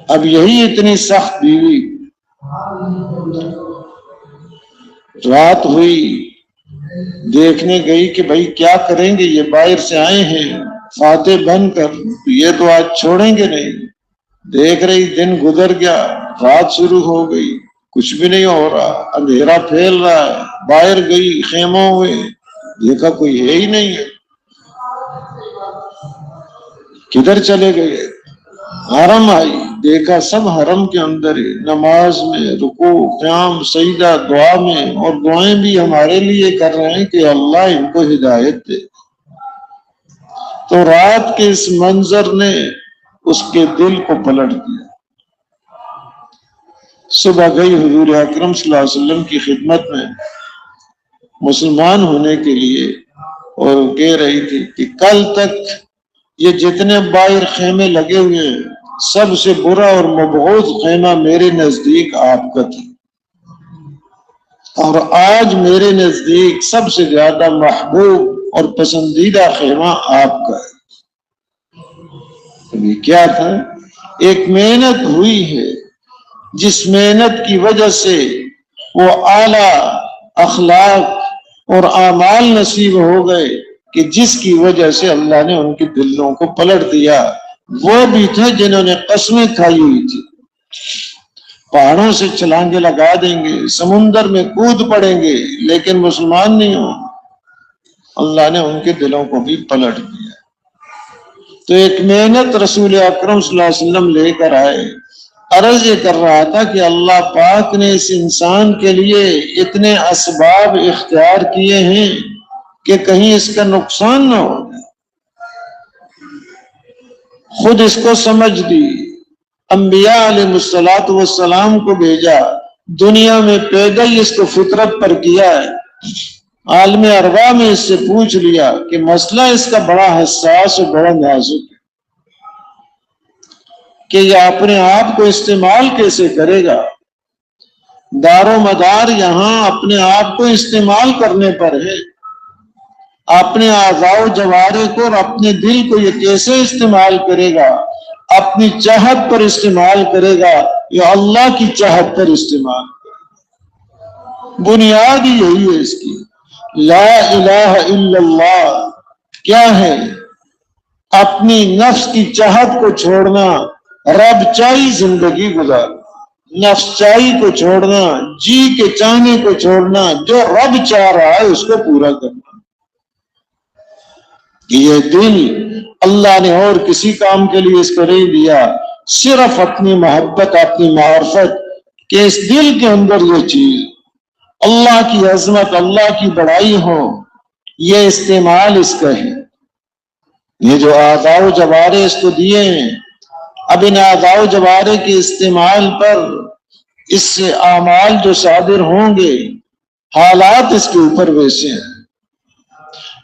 B: اب یہی اتنی سخت بیوی، رات ہوئی، دیکھنے گئی کہ بھائی کیا کریں گے، یہ باہر سے آئے ہیں فاتح بن کر، یہ تو آج چھوڑیں گے نہیں۔ دیکھ رہی دن گزر گیا، رات شروع ہو گئی، کچھ بھی نہیں ہو رہا، اندھیرا پھیل رہا ہے، باہر گئی خیموں میں دیکھا کوئی ہے ہی نہیں ہے، کدھر چلے گئے؟ حرم آئی، دیکھا سب حرم کے اندر ہی، نماز میں، رکوع، قیام، سجدہ، دعا میں، اور دعائیں بھی ہمارے لیے کر رہے ہیں کہ اللہ ان کو ہدایت دے۔ تو رات کے اس منظر نے اس کے دل کو پلٹ دیا۔ صبح گئی حضور اکرم صلی اللہ علیہ وسلم کی خدمت میں مسلمان ہونے کے لیے، اور کہہ رہی تھی کہ کل تک یہ جتنے باہر خیمے لگے ہوئے ہیں سب سے برا اور مبغوض خیمہ میرے نزدیک آپ کا تھا، اور آج میرے نزدیک سب سے زیادہ محبوب اور پسندیدہ خیمہ آپ کا ہے۔ یہ کیا تھا؟ ایک محنت ہوئی ہے جس محنت کی وجہ سے وہ اعلیٰ اخلاق اور اعمال نصیب ہو گئے کہ جس کی وجہ سے اللہ نے ان کے دلوں کو پلٹ دیا۔ وہ بھی تھے جنہوں نے قسمیں کھائی ہوئی تھی، پہاڑوں سے چھلانگے لگا دیں گے، سمندر میں کود پڑیں گے، لیکن مسلمان نہیں ہوں۔ اللہ نے ان کے دلوں کو بھی پلٹ دیا۔ تو ایک محنت رسول اکرم صلی اللہ علیہ وسلم لے کر آئے۔ عرض یہ کر رہا تھا کہ اللہ پاک نے اس انسان کے لیے اتنے اسباب اختیار کیے ہیں کہ کہیں اس کا نقصان نہ ہو۔ خود اس کو سمجھ دی، انبیاء علیہ الصلوۃ والسلام کو بھیجا، دنیا میں پیدا ہی اس کو فطرت پر کیا ہے۔ عالم ارواح میں اس سے پوچھ لیا کہ مسئلہ اس کا بڑا حساس اور بڑا نازک ہے کہ یہ اپنے آپ کو استعمال کیسے کرے گا۔ دار و مدار یہاں اپنے آپ کو استعمال کرنے پر ہے۔ اپنے اعضاء و جوارح کو اور اپنے دل کو یہ کیسے استعمال کرے گا؟ اپنی چاہت پر استعمال کرے گا یا اللہ کی چاہت پر استعمال کرے گا؟ بنیاد ہی یہی ہے اس کی۔ لا الہ الا اللہ کیا ہے؟ اپنی نفس کی چاہت کو چھوڑنا، رب چاہی زندگی گزارنا، نفس چاہی کو چھوڑنا، جی کے چاہنے کو چھوڑنا، جو رب چاہ رہا ہے اس کو پورا کرنا۔ یہ دل اللہ نے اور کسی کام کے لیے اس کو نہیں دیا، صرف اپنی محبت، اپنی معرفت کہ اس دل کے اندر یہ چیز اللہ کی عظمت، اللہ کی بڑائی ہو، یہ استعمال اس کا ہے۔ یہ جو اعضاء و جوارح اس کو دیے ہیں، اب ان اعضاء و جوارح کے استعمال پر اس سے اعمال جو صادر ہوں گے، حالات اس کے اوپر ویسے ہیں۔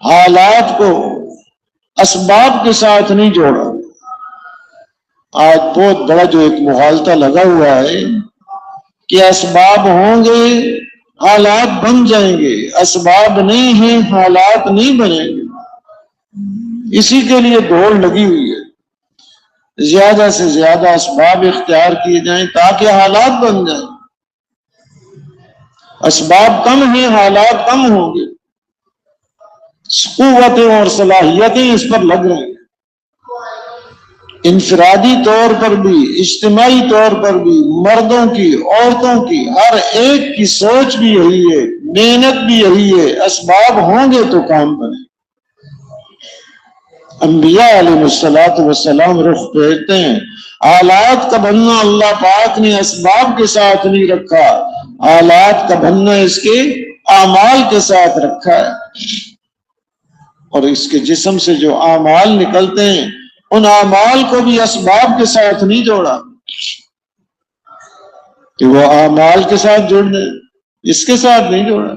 B: حالات کو اسباب کے ساتھ نہیں جوڑا۔ آج بہت بڑا جو ایک مغالطہ لگا ہوا ہے کہ اسباب ہوں گے حالات بن جائیں گے، اسباب نہیں ہیں حالات نہیں بنیں گے۔ اسی کے لیے دوڑ لگی ہوئی ہے، زیادہ سے زیادہ اسباب اختیار کیے جائیں تاکہ حالات بن جائیں۔ اسباب کم ہیں حالات کم ہوں گے، قوتیں اور صلاحیتیں اس پر لگ رہی ہیں۔ انفرادی طور پر بھی، اجتماعی طور پر بھی، مردوں کی، عورتوں کی، ہر ایک کی سوچ بھی یہی ہے، محنت بھی یہی ہے، اسباب ہوں گے تو کام بنے۔ انبیاء علیہ الصلوۃ والسلام رخ پھیرتے ہیں، حالات کا بننا اللہ پاک نے اسباب کے ساتھ نہیں رکھا، حالات کا بننا اس کے اعمال کے ساتھ رکھا ہے۔ اور اس کے جسم سے جو اعمال نکلتے ہیں ان اعمال کو بھی اسباب کے ساتھ نہیں جوڑا کہ وہ اعمال کے ساتھ جوڑنے، اس کے ساتھ نہیں جوڑا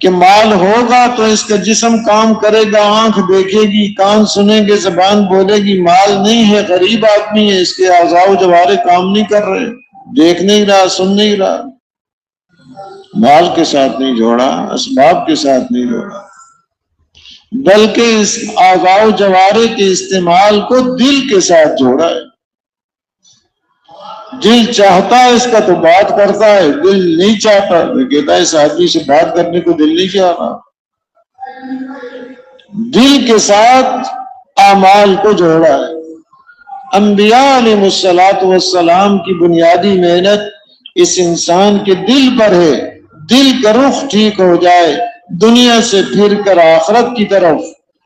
B: کہ مال ہوگا تو اس کا جسم کام کرے گا، آنکھ دیکھے گی، کان سنیں گے، زبان بولے گی۔ مال نہیں ہے، غریب آدمی ہے، اس کے اعضاء و جوارح کام نہیں کر رہے، دیکھ نہیں رہا، سن نہیں رہا۔ مال کے ساتھ نہیں جوڑا، اسباب کے ساتھ نہیں جوڑا، بلکہ اس اعضاء و جوارح کے استعمال کو دل کے ساتھ جوڑا ہے۔ دل چاہتا ہے اس کا تو بات کرتا ہے، دل نہیں چاہتا تو کہتا ہے اس آدمی سے بات کرنے کو دل نہیں چاہتا۔ دل کے ساتھ اعمال کو جوڑا ہے۔ انبیاء علیہ الصلوۃ والسلام کی بنیادی محنت اس انسان کے دل پر ہے. دل کا رخ ٹھیک ہو جائے، دنیا سے پھر کر آخرت کی طرف،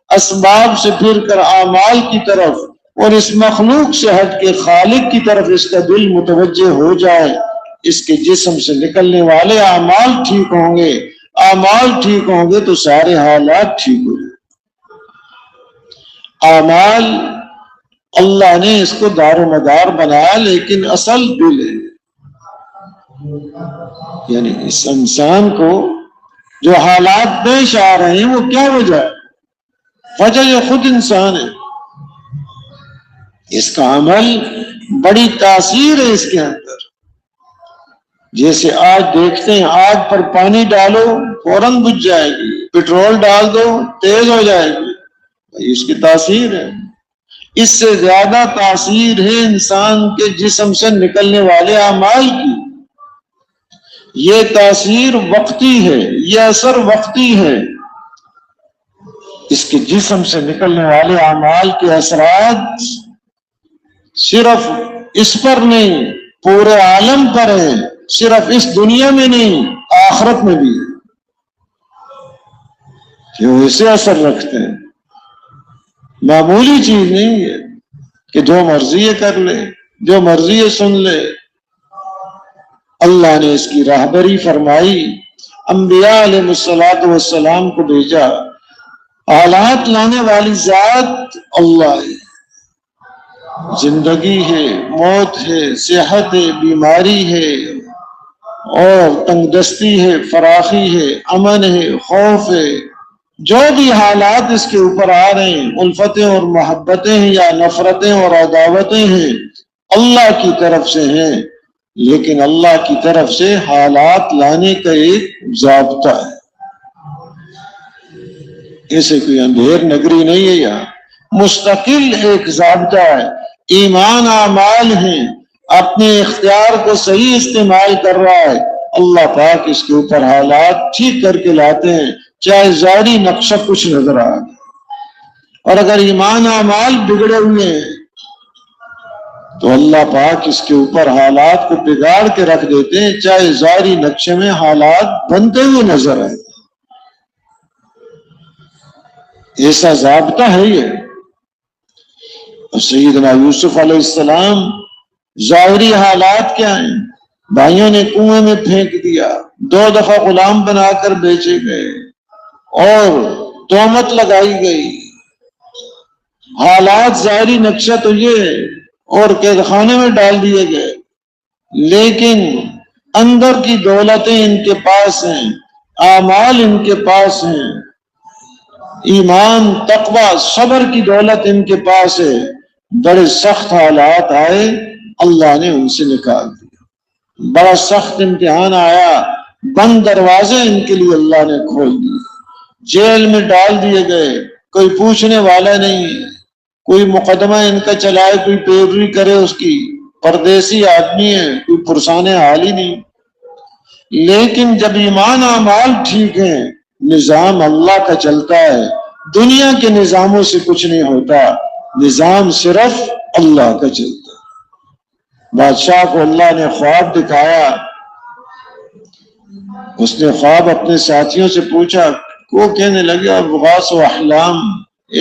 B: اسباب سے پھر کر اعمال کی طرف، اور اس مخلوق سے ہٹ کے خالق کی طرف اس کا دل متوجہ ہو جائے، اس کے جسم سے نکلنے والے اعمال ٹھیک ہوں گے. اعمال ٹھیک ہوں گے تو سارے حالات ٹھیک ہو جائیں. اعمال اللہ نے اس کو دار و مدار بنایا، لیکن اصل دل ہے. یعنی اس انسان کو جو حالات پیش آ رہے ہیں وہ کیا وجہ ہے؟ وجہ یہ خود انسان ہے. اس کا عمل بڑی تاثیر ہے اس کے اندر. جیسے آج دیکھتے ہیں آگ پر پانی ڈالو فوراً بجھ جائے گی، پٹرول ڈال دو تیز ہو جائے گی. اس کی تاثیر ہے. اس سے زیادہ تاثیر ہے انسان کے جسم سے نکلنے والے اعمال کی. یہ تاثیر وقتی ہے، یہ اثر وقتی ہے. اس کے جسم سے نکلنے والے اعمال کے اثرات صرف اس پر نہیں پورے عالم پر ہیں، صرف اس دنیا میں نہیں آخرت میں بھی کہ وہ اسے اثر رکھتے ہیں. معمولی چیز نہیں ہے کہ جو مرضی یہ کر لے، جو مرضی یہ سن لے. اللہ نے اس کی راہبری فرمائی، انبیاء علیہ الصلوۃ والسلام کو بھیجا. حالات لانے والی ذات اللہ ہے. زندگی ہے، موت ہے، صحت ہے، بیماری ہے، اور تنگ دستی ہے، فراخی ہے، امن ہے، خوف ہے. جو بھی حالات اس کے اوپر آ رہے ہیں، الفتیں اور محبتیں ہیں یا نفرتیں اور عداوتیں ہیں، اللہ کی طرف سے ہیں. لیکن اللہ کی طرف سے حالات لانے کا ایک ضابطہ ہے. ایسے کوئی اندھیر نگری نہیں ہے، یہاں مستقل ایک ضابطہ ہے. ایمان اعمال ہیں، اپنے اختیار کو صحیح استعمال کر رہا ہے، اللہ پاک اس کے اوپر حالات ٹھیک کر کے لاتے ہیں، چاہے ظاہری نقشہ کچھ نظر آ جائے. اور اگر ایمان اعمال بگڑے ہوئے ہیں تو اللہ پاک اس کے اوپر حالات کو بگاڑ کے رکھ دیتے ہیں، چاہے ظاہری نقشے میں حالات بنتے ہوئے نظر آئے. ایسا ضابطہ ہے یہ. سیدنا یوسف علیہ السلام ظاہری حالات کیا ہیں؟ بھائیوں نے کنویں میں پھینک دیا، 2 دفعہ غلام بنا کر بیچے گئے اور تہمت لگائی گئی. حالات ظاہری نقشہ تو یہ ہے، اور قید خانے میں ڈال دیے گئے. لیکن اندر کی دولتیں ان کے پاس ہیں، اعمال ان کے پاس ہیں، ایمان، تقوی، صبر کی دولت ان کے پاس ہے. بڑے سخت حالات آئے، اللہ نے ان سے نکال دیا. بڑا سخت امتحان آیا، بند دروازے ان کے لیے اللہ نے کھول دیے. جیل میں ڈال دیے گئے، کوئی پوچھنے والا نہیں، کوئی مقدمہ ان کا چلائے، کوئی پیروی کرے اس کی. پردیسی آدمی ہے، کوئی پرسان حال ہی نہیں. لیکن جب ایمان اعمال ٹھیک ہیں، نظام اللہ کا چلتا ہے. دنیا کے نظاموں سے کچھ نہیں ہوتا، نظام صرف اللہ کا چلتا ہے. بادشاہ کو اللہ نے خواب دکھایا. اس نے خواب اپنے ساتھیوں سے پوچھا، وہ کہنے لگے ابغاث و احلام،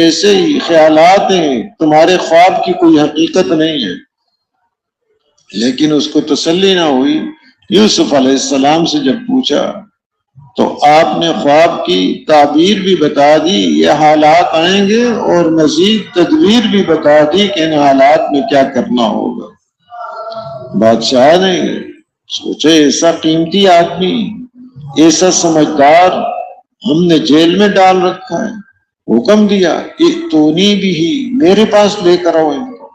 B: ایسے ہی خیالات ہیں، تمہارے خواب کی کوئی حقیقت نہیں ہے. لیکن اس کو تسلی نہ ہوئی. یوسف علیہ السلام سے جب پوچھا تو آپ نے خواب کی تعبیر بھی بتا دی، یہ حالات آئیں گے، اور مزید تدبیر بھی بتا دی کہ ان حالات میں کیا کرنا ہوگا. بادشاہ نے سوچے ایسا قیمتی آدمی، ایسا سمجھدار ہم نے جیل میں ڈال رکھا ہے. حکم دیا ائتونی بھی، میرے پاس لے کر آؤ ان کو،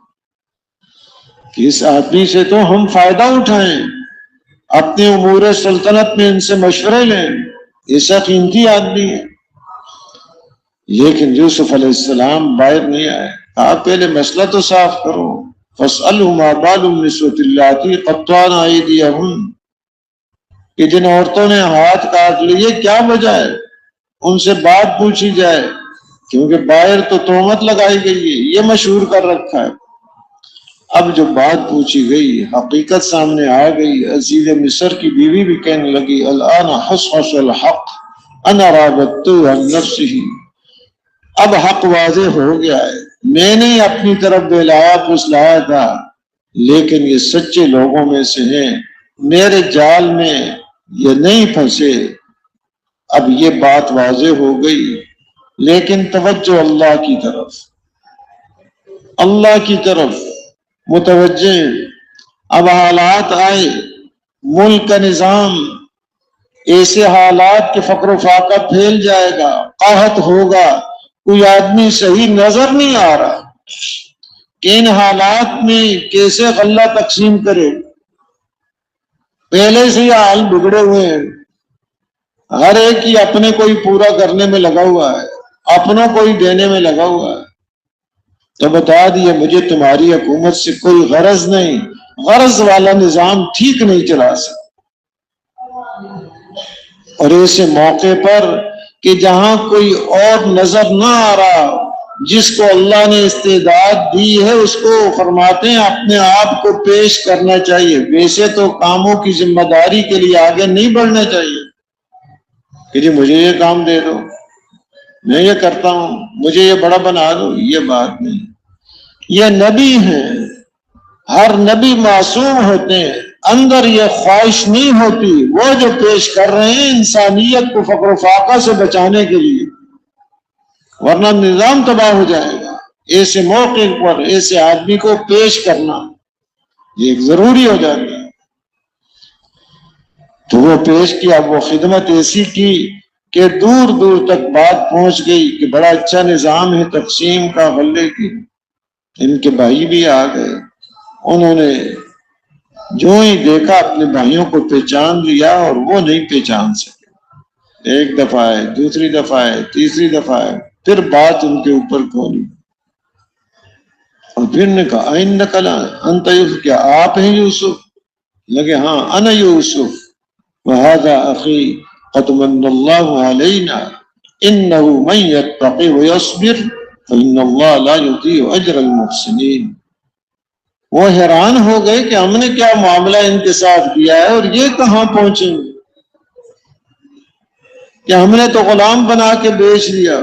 B: کہ اس آدمی سے تو ہم فائدہ اٹھائیں، اپنے امور سلطنت میں ان سے مشورے لیں، ایسا قیمتی آدمی ہے. لیکن یوسف علیہ السلام باہر نہیں آئے. آپ پہلے مسئلہ تو صاف کرو. فَاسْأَلْهُ مَا بَالُ النِّسْوَةِ اللَّاتِي قَطَّعْنَ أَيْدِيَهُنَّ، کہ جن عورتوں نے ہاتھ کاٹ لیے کیا وجہ ہے، ان سے بات پوچھی جائے، کیونکہ باہر تو تہمت لگائی گئی ہے، یہ مشہور کر رکھا ہے. اب جو بات پوچھی گئی، حقیقت سامنے آ گئی، عزیز مصر کی بیوی بھی کہنے لگی الآن حصحص الحق انا راودته عن نفسه، اب حق واضح ہو گیا ہے، میں نے اپنی طرف بلایا پھسلایا تھا، لیکن یہ سچے لوگوں میں سے ہیں، میرے جال میں یہ نہیں پھنسے، اب یہ بات واضح ہو گئی۔ لیکن توجہ اللہ کی طرف، اللہ کی طرف متوجہ ہیں۔ اب حالات آئے، ملک کا نظام ایسے حالات کے فقر و فاقہ پھیل جائے گا، قحط ہوگا، کوئی آدمی صحیح نظر نہیں آ رہا کہ ان حالات میں کیسے غلہ تقسیم کرے، پہلے سے ہی حال بگڑے ہوئے ہیں، ہر ایک ہی اپنے کو ہی پورا کرنے میں لگا ہوا ہے، اپنوں کو ہی دینے میں لگا ہوا ہے۔ تو بتا دیا مجھے تمہاری حکومت سے کوئی غرض نہیں، غرض والا نظام ٹھیک نہیں چلا سکتا۔ اور ایسے موقع پر کہ جہاں کوئی اور نظر نہ آ رہا، جس کو اللہ نے استعداد دی ہے اس کو فرماتے ہیں اپنے آپ کو پیش کرنا چاہیے، ویسے تو کاموں کی ذمہ داری کے لیے آگے نہیں بڑھنا چاہیے کہ جی مجھے یہ کام دے دو، میں یہ کرتا ہوں، مجھے یہ بڑا بنا دو، یہ بات نہیں۔ یہ نبی ہیں، ہر نبی معصوم ہوتے ہیں، اندر یہ خواہش نہیں ہوتی، وہ جو پیش کر رہے ہیں انسانیت کو فقر و فاقہ سے بچانے کے لیے، ورنہ نظام تباہ ہو جائے گا۔ ایسے موقع پر ایسے آدمی کو پیش کرنا یہ ایک ضروری ہو جاتا ہے۔ تو وہ پیش کیا، وہ خدمت ایسی کی کہ دور دور تک بات پہنچ گئی کہ بڑا اچھا نظام ہے تقسیم کا، غلے کی۔ ان کے بھائی بھی آ گئے، انہوں نے جو ہی دیکھا اپنے بھائیوں کو پہچان لیا، اور وہ نہیں پہچان سکے۔ ایک دفعہ ہے، دوسری دفعہ ہے، تیسری دفعہ ہے، پھر بات ان کے اوپر کھولی، اور پھر نے کہا انک انت یوسف، کیا آپ ہیں یوسف؟ لگے ہاں انا یوسف وہذا اخی قد من اللہ علینا انہ من یتقی ویصبر فإن اللہ لا یضیع اجر المحسنین۔ وہ حیران ہو گئے کہ ہم نے کیا معاملہ ان کے ساتھ کیا ہے اور یہ کہاں پہنچے کہ ہم نے تو غلام بنا کے بیچ دیا،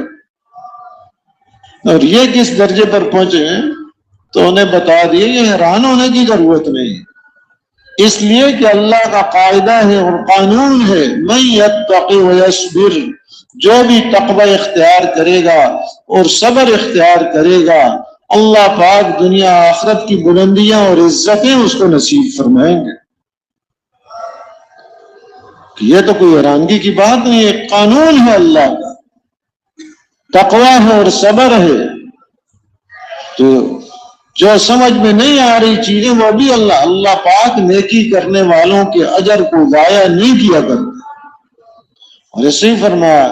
B: اور یہ کس درجے پر پہنچے ہیں؟ تو انہیں بتا دیے یہ حیران ہونے کی ضرورت نہیں، اس لیے کہ اللہ کا قاعدہ ہے اور قانون ہے من یتقی ویصبر، جو بھی تقوی اختیار کرے گا اور صبر اختیار کرے گا، اللہ پاک دنیا آخرت کی بلندیاں اور عزتیں اس کو نصیب فرمائیں گے۔ یہ تو کوئی حیرانگی کی بات نہیں ہے، قانون ہے اللہ کا، تقوی ہے اور صبر ہے۔ تو جو سمجھ میں نہیں آ رہی چیزیں وہ بھی اللہ پاک نیکی کرنے والوں کے اجر کو ضائع نہیں کیا کرتے۔ اور ایسے ہی فرمایا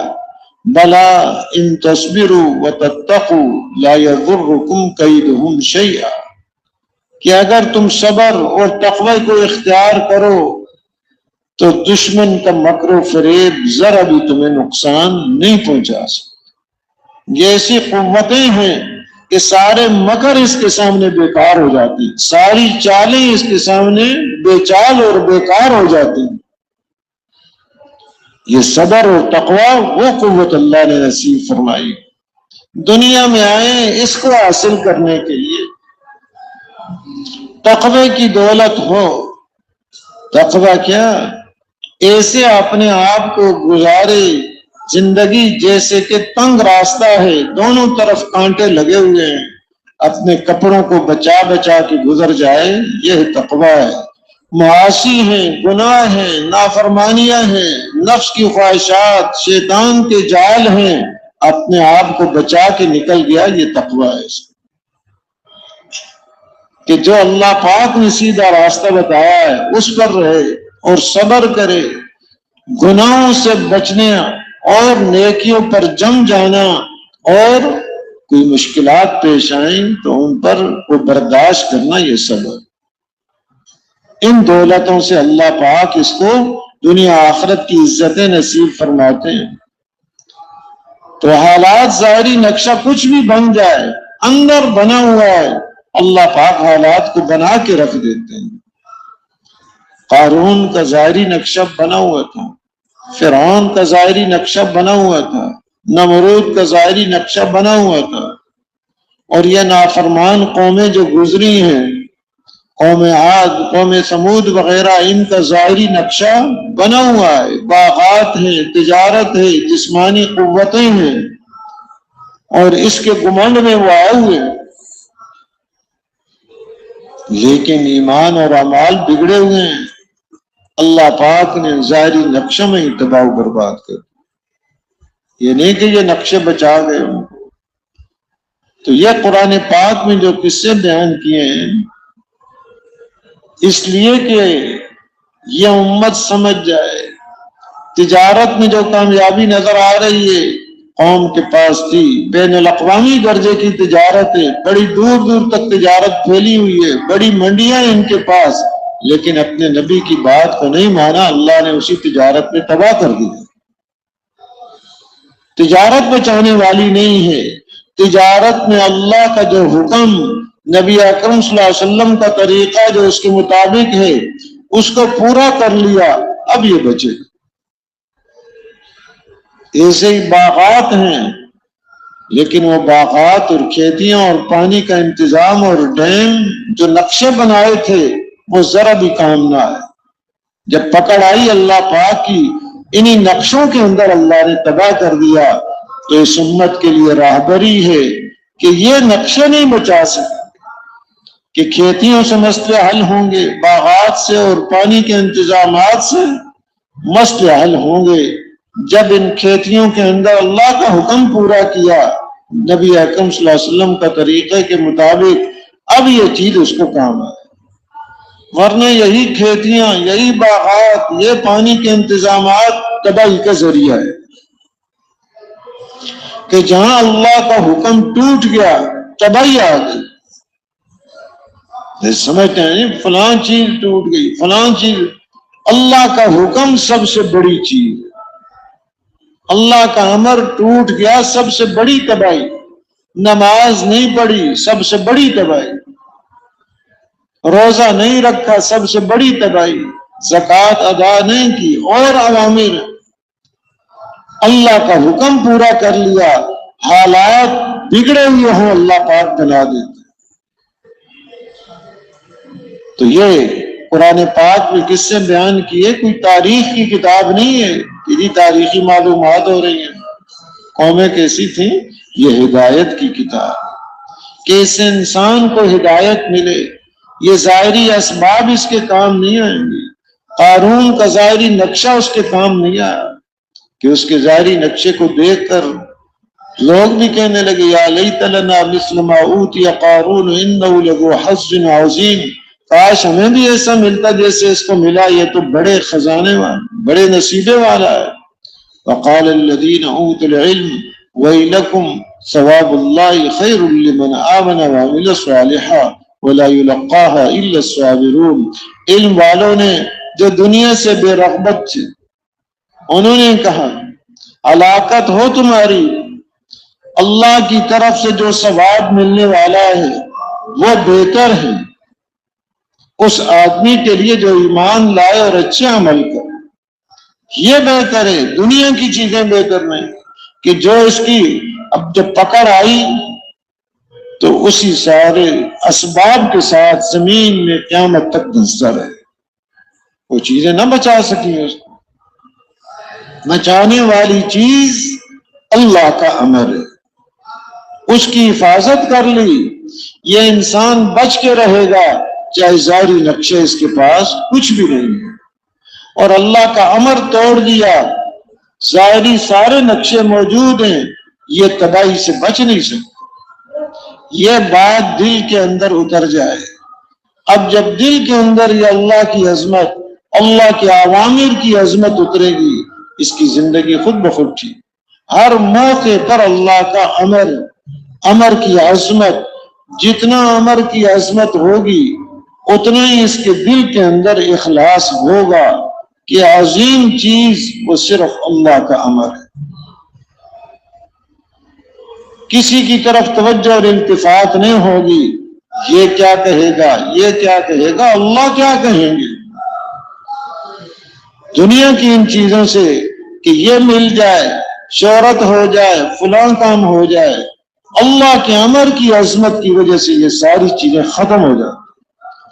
B: بلا ان تصبروا وتتقوا لا يضركم كيدهم شيئا، کہ اگر تم صبر اور تقوی کو اختیار کرو تو دشمن کا مکر و فریب ذرا بھی تمہیں نقصان نہیں پہنچا سکتا۔ یہ ایسی قوتیں ہیں کہ سارے مکر اس کے سامنے بیکار ہو جاتی، ساری چالیں اس کے سامنے بے چال اور بیکار ہو جاتی۔ یہ صبر اور تقوی وہ قوت اللہ نے نصیب فرمائی، دنیا میں آئے اس کو حاصل کرنے کے لیے تقوی کی دولت ہو۔ تقوی کیا؟ ایسے اپنے آپ کو گزارے زندگی جیسے کہ تنگ راستہ ہے، دونوں طرف کانٹے لگے ہوئے ہیں، اپنے کپڑوں کو بچا بچا کے گزر جائے، یہ تقوی ہے۔ معاصی ہیں، گناہ ہیں، نافرمانیاں ہیں، نفس کی خواہشات، شیطان کے جال ہیں، اپنے آپ کو بچا کے نکل گیا، یہ تقوی ہے۔ کہ جو اللہ پاک نے سیدھا راستہ بتایا ہے اس پر رہے اور صبر کرے، گناہوں سے بچنے اور نیکیوں پر جم جانا، اور کوئی مشکلات پیش آئیں تو ان پر وہ برداشت کرنا، یہ صبر۔ ان دولتوں سے اللہ پاک اس کو دنیا آخرت کی عزتیں نصیب فرماتے ہیں۔ تو حالات ظاہری نقشہ کچھ بھی بن جائے، اندر بنا ہوا ہے اللہ پاک حالات کو بنا کے رکھ دیتے ہیں۔ قارون کا ظاہری نقشہ بنا ہوا تھا، فرعون کا ظاہری نقشہ بنا ہوا تھا، نمرود کا ظاہری نقشہ بنا ہوا تھا، اور یہ نافرمان قومیں جو گزری ہیں، قوم عاد، قوم سمود وغیرہ، ان کا ظاہری نقشہ بنا ہوا ہے، باغات ہیں، تجارت ہے، جسمانی قوتیں ہیں، اور اس کے گمنڈ میں وہ آئے ہوئے ہیں، لیکن ایمان اور اعمال بگڑے ہوئے ہیں۔ اللہ پاک نے ظاہری نقشہ میں ہی تباہ و برباد کر دیا، یہ نہیں کہ یہ نقشے بچا گئے ہوں۔ تو یہ قرآن پاک میں جو قصے بیان کیے ہیں، اس لیے کہ یہ امت سمجھ جائے۔ تجارت میں جو کامیابی نظر آ رہی ہے قوم کے پاس تھی، بین الاقوامی درجے کی تجارت ہے، بڑی دور دور تک تجارت پھیلی ہوئی ہے، بڑی منڈیاں ہیں ان کے پاس، لیکن اپنے نبی کی بات کو نہیں مانا، اللہ نے اسی تجارت میں تباہ کر دیا۔ تجارت بچانے والی نہیں ہے، تجارت میں اللہ کا جو حکم، نبی اکرم صلی اللہ علیہ وسلم کا طریقہ جو اس کے مطابق ہے، اس کو پورا کر لیا، اب یہ بچے۔ ایسے ہی باغات ہیں، لیکن وہ باغات اور کھیتیاں اور پانی کا انتظام اور ڈیم جو نقشے بنائے تھے وہ ذرا بھی کام نہ آئے۔ جب پکڑ آئی اللہ پاک کی، انہی نقشوں کے اندر اللہ نے تباہ کر دیا۔ تو اس امت کے لیے راہبری ہے کہ یہ نقشے نہیں بچا سکتے کہ کھیتیوں سے مسئلے حل ہوں گے، باغات سے اور پانی کے انتظامات سے مسئلے حل ہوں گے۔ جب ان کھیتیوں کے اندر اللہ کا حکم پورا کیا، نبی اکرم صلی اللہ علیہ وسلم کا طریقے کے مطابق، اب یہ چیز اس کو کام آئے، ورنہ یہی کھیتیاں، یہی باغات، یہ پانی کے انتظامات تباہی کا ذریعہ ہے۔ کہ جہاں اللہ کا حکم ٹوٹ گیا، تباہی آ گئی۔ سمجھتے ہیں فلاں چیز ٹوٹ گئی، فلاں چیز، اللہ کا حکم سب سے بڑی چیز، اللہ کا امر ٹوٹ گیا، سب سے بڑی تباہی۔ نماز نہیں پڑھی، سب سے بڑی تباہی۔ روزہ نہیں رکھا، سب سے بڑی تباہی۔ زکوٰۃ ادا نہیں کی، اور اوامر، اللہ کا حکم پورا کر لیا، حالات بگڑے ہوئے ہوں اللہ پاک بنا دیتے۔ تو یہ قرآن پاک میں کس سے بیان کیے، کوئی تاریخ کی کتاب نہیں ہے کہ جی تاریخی معلومات ہو رہی ہیں۔ قومیں کیسی تھیں؟ یہ ہدایت کی کتاب، کہ اس سے انسان کو ہدایت ملے۔ یہ ظاہری اسباب اس کے کام نہیں آئیں گے۔ قارون کا ظاہری نقشہ اس کے کام نہیں آیا کہ اس کے ظاہری نقشے کو دیکھ کر لوگ بھی کہنے لگے یا لیت لنا مثل ما اوتی قارون انہ لذو حظ عظیم، کاش ہمیں بھی ایسا ملتا جیسے اس کو ملا، یہ تو بڑے خزانے والا، بڑے نصیبے والا ہے۔ وقال الذین اوتوا العلم ویلکم ثواب اللہ خیر لمن آمن وعمل صالحا ولا یلقاها الا الصابرون۔ علم والوں نے جو دنیا سے بے رغبت تھے، انہوں نے کہا ہلاکت ہو تمہاری، اللہ کی طرف سے جو ثواب ملنے والا ہے وہ بہتر ہے اس آدمی کے لیے جو ایمان لائے اور اچھے عمل کرے۔ یہ بہتر ہے، دنیا کی چیزیں بہتر نہیں، کہ جو اس کی اب جب پکڑ آئی تو اسی سارے اسباب کے ساتھ زمین میں قیامت تک دھنستا رہے، وہ چیزیں نہ بچا سکی اس کو۔ بچانے والی چیز اللہ کا امر ہے، اس کی حفاظت کر لی، یہ انسان بچ کے رہے گا، چاہے ظاہری نقشے اس کے پاس کچھ بھی نہیں ہے۔ اور اللہ کا امر توڑ دیا، ظاہری سارے نقشے موجود ہیں، یہ تباہی سے بچ نہیں سکتے۔ یہ بات دل کے اندر اتر جائے۔ اب جب دل کے اندر یہ اللہ کی عظمت، اللہ کے اوامر کی عظمت اترے گی، اس کی زندگی خود بخود ٹھیک۔ ہر موقع پر اللہ کا امر کی عظمت، جتنا امر کی عظمت ہوگی اتنا ہی اس کے دل کے اندر اخلاص ہوگا کہ عظیم چیز وہ صرف اللہ کا امر ہے۔ کسی کی طرف توجہ اور التفات نہیں ہوگی، یہ کیا کہے گا، یہ کیا کہے گا، اللہ کیا کہیں گے۔ دنیا کی ان چیزوں سے کہ یہ مل جائے، شہرت ہو جائے، فلاں کام ہو جائے، اللہ کے امر کی عظمت کی وجہ سے یہ ساری چیزیں ختم ہو جائیں۔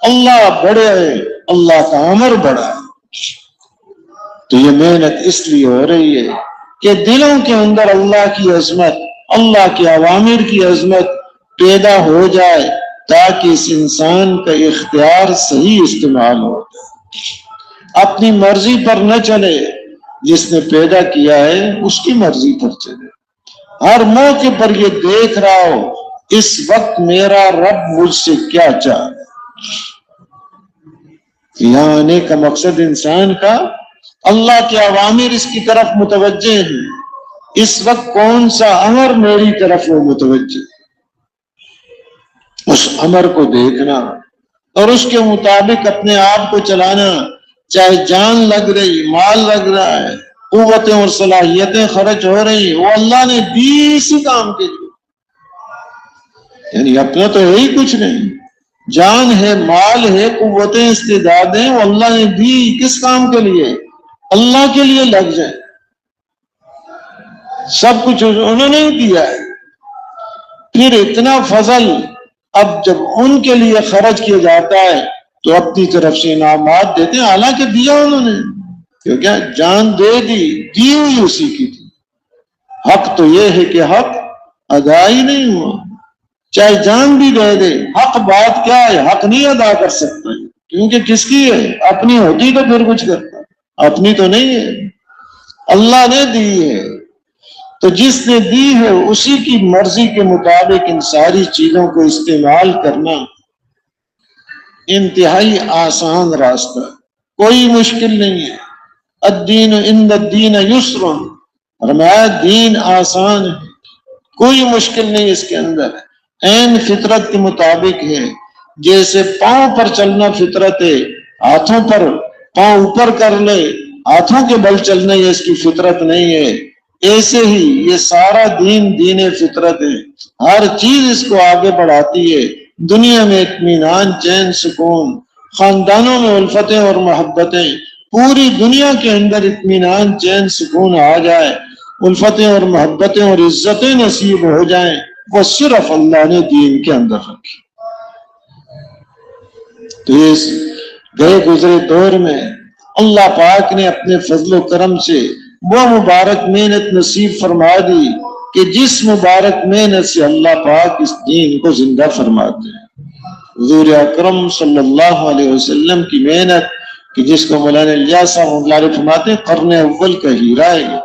B: اللہ بڑے ہے، اللہ کا امر بڑا ہے۔ تو یہ محنت اس لیے ہو رہی ہے کہ دلوں کے اندر اللہ کی عظمت، اللہ کے اوامر کی عظمت پیدا ہو جائے، تاکہ اس انسان کا اختیار صحیح استعمال ہو، اپنی مرضی پر نہ چلے، جس نے پیدا کیا ہے اس کی مرضی پر چلے، ہر موقع پر یہ دیکھ رہا ہو اس وقت میرا رب مجھ سے کیا چاہے۔ یہاں آنے کا مقصد انسان کا اللہ کے اوامر اس کی طرف متوجہ ہیں، اس وقت کون سا امر میری طرف وہ متوجہ، اس امر کو دیکھنا اور اس کے مطابق اپنے آپ کو چلانا، چاہے جان لگ رہی، مال لگ رہا ہے، قوتیں اور صلاحیتیں خرچ ہو رہی، وہ اللہ نے دی اسی کام کے لیے، یعنی اپنا تو ہے ہی کچھ نہیں، جان ہے، مال ہے، قوتیں، استعدادیں، وہ اللہ نے دی کس کام کے لیے؟ اللہ کے لیے لگ جائے، سب کچھ انہوں نے ہی دیا ہے۔ پھر اتنا فضل اب جب ان کے لیے خرچ کیا جاتا ہے تو اپنی طرف سے انعامات دیتے ہیں، حالانکہ دیا انہوں نے، کیونکہ جان دے دی ہوئی اسی کی تھی۔ حق تو یہ ہے کہ حق ادا ہی نہیں ہوا، چاہے جان بھی دے دے، حق بات کیا ہے، حق نہیں ادا کر سکتا، کیونکہ کس کی ہے؟ اپنی ہوتی تو پھر کچھ کرتا، اپنی تو نہیں ہے، اللہ نے دی ہے۔ تو جس نے دی ہے اسی کی مرضی کے مطابق ان ساری چیزوں کو استعمال کرنا انتہائی آسان راستہ، کوئی مشکل نہیں ہے۔ الدین عند الدین یسر، فرمایا دین آسان ہے، کوئی مشکل نہیں اس کے اندر، عین فطرت کے مطابق ہے۔ جیسے پاؤں پر چلنا فطرت ہے، ہاتھوں پر پاؤں اوپر کر لے، ہاتھوں کے بل چلنا یہ اس کی فطرت نہیں ہے، ایسے ہی یہ سارا دین فطرت ہے، ہر چیز اس کو آگے بڑھاتی ہے۔ دنیا میں اطمینان، چین، سکون، خاندانوں میں الفتیں اور محبتیں، پوری دنیا کے اندر اطمینان، چین، سکون آ جائے، الفتیں اور محبتیں اور عزتیں نصیب ہو جائیں، وہ صرف اللہ نے دین کے اندر رکھی۔ تو اس گئے گزرے دور میں اللہ پاک نے اپنے فضل و کرم سے وہ مبارک محنت نصیب فرما دی کہ جس مبارک محنت سے اللہ پاک اس دین کو زندہ فرماتے ہیں۔ حضور اکرم صلی اللہ علیہ وسلم کی محنت کہ جس کو مولانا الیاس صاحب فرماتے ہیں قرن اول کا ہیرا ہے،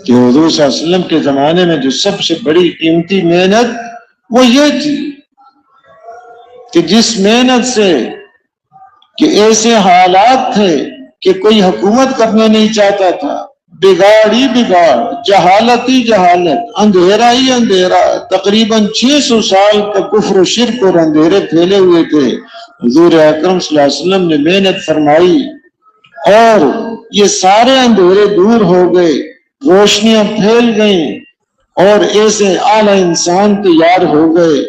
B: کہ حضور صلی اللہ علیہ وسلم کے زمانے میں جو سب سے بڑی قیمتی محنت وہ یہ تھی کہ جس محنت سے کہ ایسے حالات تھے کہ کوئی حکومت کرنا نہیں چاہتا تھا، بگاڑ ہی بگاڑ، جہالت ہی جہالت، اندھیرا ہی اندھیرا، تقریباً 600 سال کا کفر و شرک اور اندھیرے پھیلے ہوئے تھے۔ حضور اکرم صلی اللہ علیہ وسلم نے محنت فرمائی اور یہ سارے اندھیرے دور ہو گئے، روشنیاں پھیل گئیں اور ایسے اعلی انسان تیار ہو گئے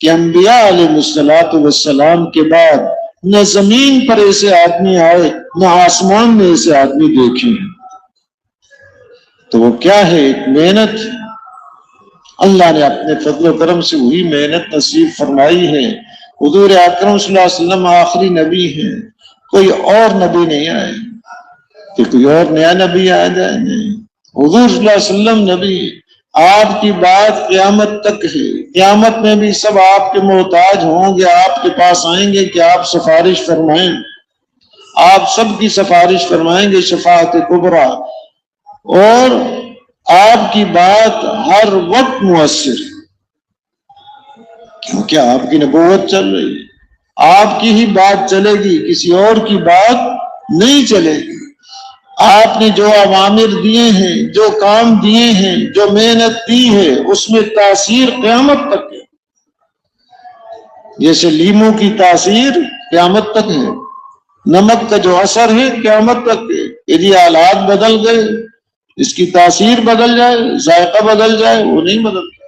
B: کہ انبیاء علیہ السلام کے بعد نہ زمین پر ایسے آدمی آئے، نہ آسمان میں ایسے آدمی دیکھے۔ تو وہ کیا ہے؟ ایک محنت، اللہ نے اپنے فضل و کرم سے وہی محنت نصیب فرمائی ہے۔ حضور اکرم صلی اللہ علیہ وسلم آخری نبی ہیں، کوئی اور نبی نہیں آئے کہ کوئی اور نیا نبی آ جائے، نہیں، حضور صلی اللہ علیہ وسلم نبی۔ آپ کی بات قیامت تک ہے، قیامت میں بھی سب آپ کے محتاج ہوں گے، آپ کے پاس آئیں گے کہ آپ سفارش فرمائیں، آپ سب کی سفارش فرمائیں گے، شفاعت کبریٰ، اور آپ کی بات ہر وقت مؤثر ہے کیونکہ آپ کی نبوت چل رہی ہے، آپ کی ہی بات چلے گی، کسی اور کی بات نہیں چلے گی۔ آپ نے جو اوامر دیے ہیں، جو کام دیے ہیں، جو محنت دی ہے، اس میں تاثیر قیامت تک ہے، جیسے لیمو کی تاثیر قیامت تک ہے، نمک کا جو اثر ہے قیامت تک ہے۔ یدی حالات بدل گئے، اس کی تاثیر بدل جائے، ذائقہ بدل جائے، وہ نہیں بدلتا۔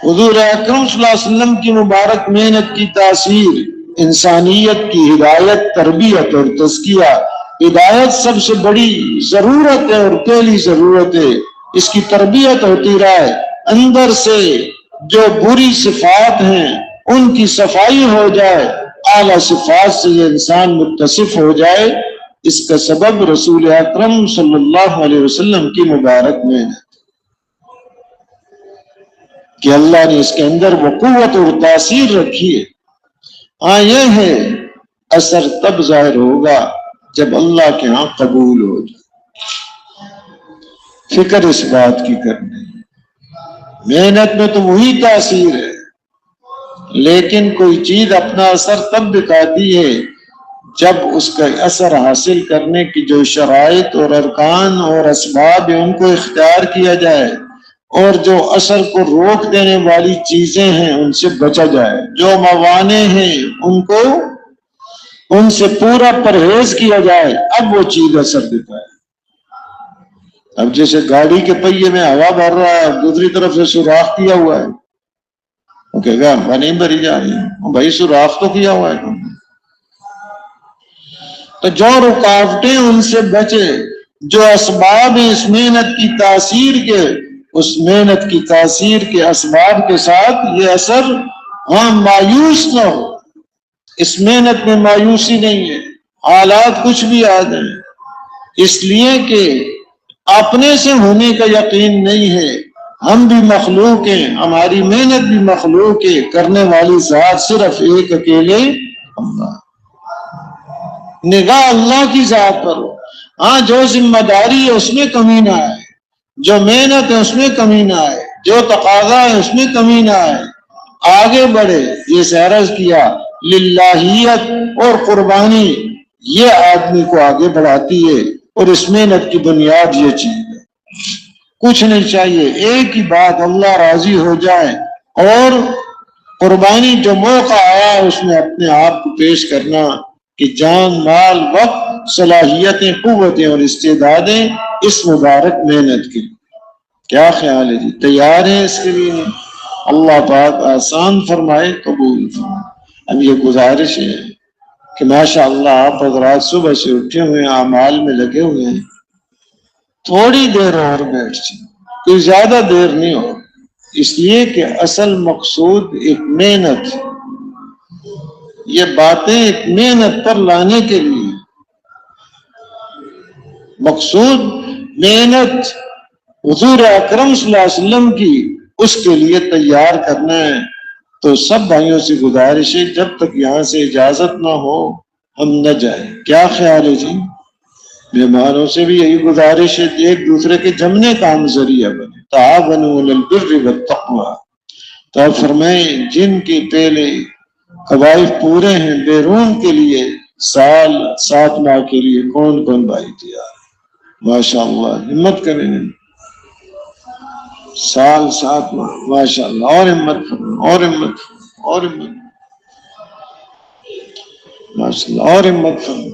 B: حضور اکرم صلی اللہ علیہ وسلم کی مبارک محنت کی تاثیر انسانیت کی ہدایت، تربیت اور تزکیہ۔ ہدایت سب سے بڑی ضرورت ہے اور پہلی ضرورت ہے، اس کی تربیت ہوتی رہے، اندر سے جو بری صفات ہیں ان کی صفائی ہو جائے، اعلیٰ صفات سے یہ انسان متصف ہو جائے۔ اس کا سبب رسول اکرم صلی اللہ علیہ وسلم کی مبارک محنت کہ اللہ نے اس کے اندر وہ قوت اور تاثیر رکھی ہے۔ ہاں یہ ہے اثر تب ظاہر ہوگا جب اللہ کے ہاں قبول ہو جائے۔ فکر اس بات کی کرنی، محنت میں تو وہی تاثیر ہے، لیکن کوئی چیز اپنا اثر تب دکھاتی ہے جب اس کا اثر حاصل کرنے کی جو شرائط اور ارکان اور اسباب ہیں ان کو اختیار کیا جائے، اور جو اثر کو روک دینے والی چیزیں ہیں ان سے بچا جائے، جو موانع ہیں ان سے پورا پرہیز کیا جائے، اب وہ چیز اثر دیتا ہے۔ اب جیسے گاڑی کے پہیے میں ہوا بھر رہا ہے، دوسری طرف سے سوراخ کیا ہوا ہے، وہ کہے گا ہوا نہیں بھری جا رہی ہے، بھائی سوراخ تو کیا ہوا ہے۔ تو جو رکاوٹیں ان سے بچے، جو اسباب ہیں اس محنت کی تاثیر کے، اس محنت کی تاثیر کے اسباب کے ساتھ یہ اثر ہاں مایوس نہ ہو۔ اس محنت میں مایوسی نہیں ہے، حالات کچھ بھی آ جائیں، اس لیے کہ اپنے سے ہونے کا یقین نہیں ہے، ہم بھی مخلوق ہیں، ہماری محنت بھی مخلوق ہے، کرنے والی ذات صرف ایک اکیلے اللہ۔ نگاہ اللہ کی ذات پر ہو، ہاں جو ذمہ داری ہے اس میں کمی نہ آئے، جو محنت ہے اس میں کمی نہ آئے، جو تقاضا ہے اس میں کمی نہ آئے، آگے بڑھے۔ یہ سیرز کیا للہیت اور قربانی، یہ آدمی کو آگے بڑھاتی ہے، اور اس محنت کی بنیاد یہ چیز ہے۔ کچھ نہیں چاہیے، ایک ہی بات، اللہ راضی ہو جائے، اور قربانی جو موقع آیا اس میں اپنے آپ کو پیش کرنا کہ جان، مال، وقت، صلاحیتیں، قوتیں اور استعدادیں اس مبارک محنت کے لیے۔ کیا خیال ہے جی؟ تیار ہیں اس کے لیے؟ اللہ پاک آسان فرمائے، قبول فرمائے۔ اب یہ گزارش ہے کہ ماشاءاللہ آپ حضرات صبح سے اٹھے ہوئے اعمال میں لگے ہوئے ہیں، تھوڑی دیر اور بیٹھ جائیں، کوئی زیادہ دیر نہیں ہو، اس لیے کہ اصل مقصود ایک محنت، یہ باتیں ایک محنت پر لانے کے لیے، مقصود محنت حضور اکرم صلی اللہ علیہ وسلم کی، اس کے لیے تیار کرنا ہے۔ تو سب بھائیوں سے گزارش ہے جب تک یہاں سے اجازت نہ ہو ہم نہ جائیں۔ کیا خیال ہے جی؟ مہمانوں سے بھی یہی گزارش ہے کہ ایک دوسرے کے جمنے کا ہم ذریعہ بنے۔ تعاونوا علی البر والتقوی، تو فرمائیں جن کے پہلے قوائف پورے ہیں بیرون کے لیے، سال 7 ماہ کے لیے کون کون بھائی تیار؟ ماشاءاللہ، ہمت کریں، سال 7 ماہ، ماشاءاللہ، اور ہمت کریں، اور ہمت کریں، اور ہمت، ماشاءاللہ، اور ہمت کریں۔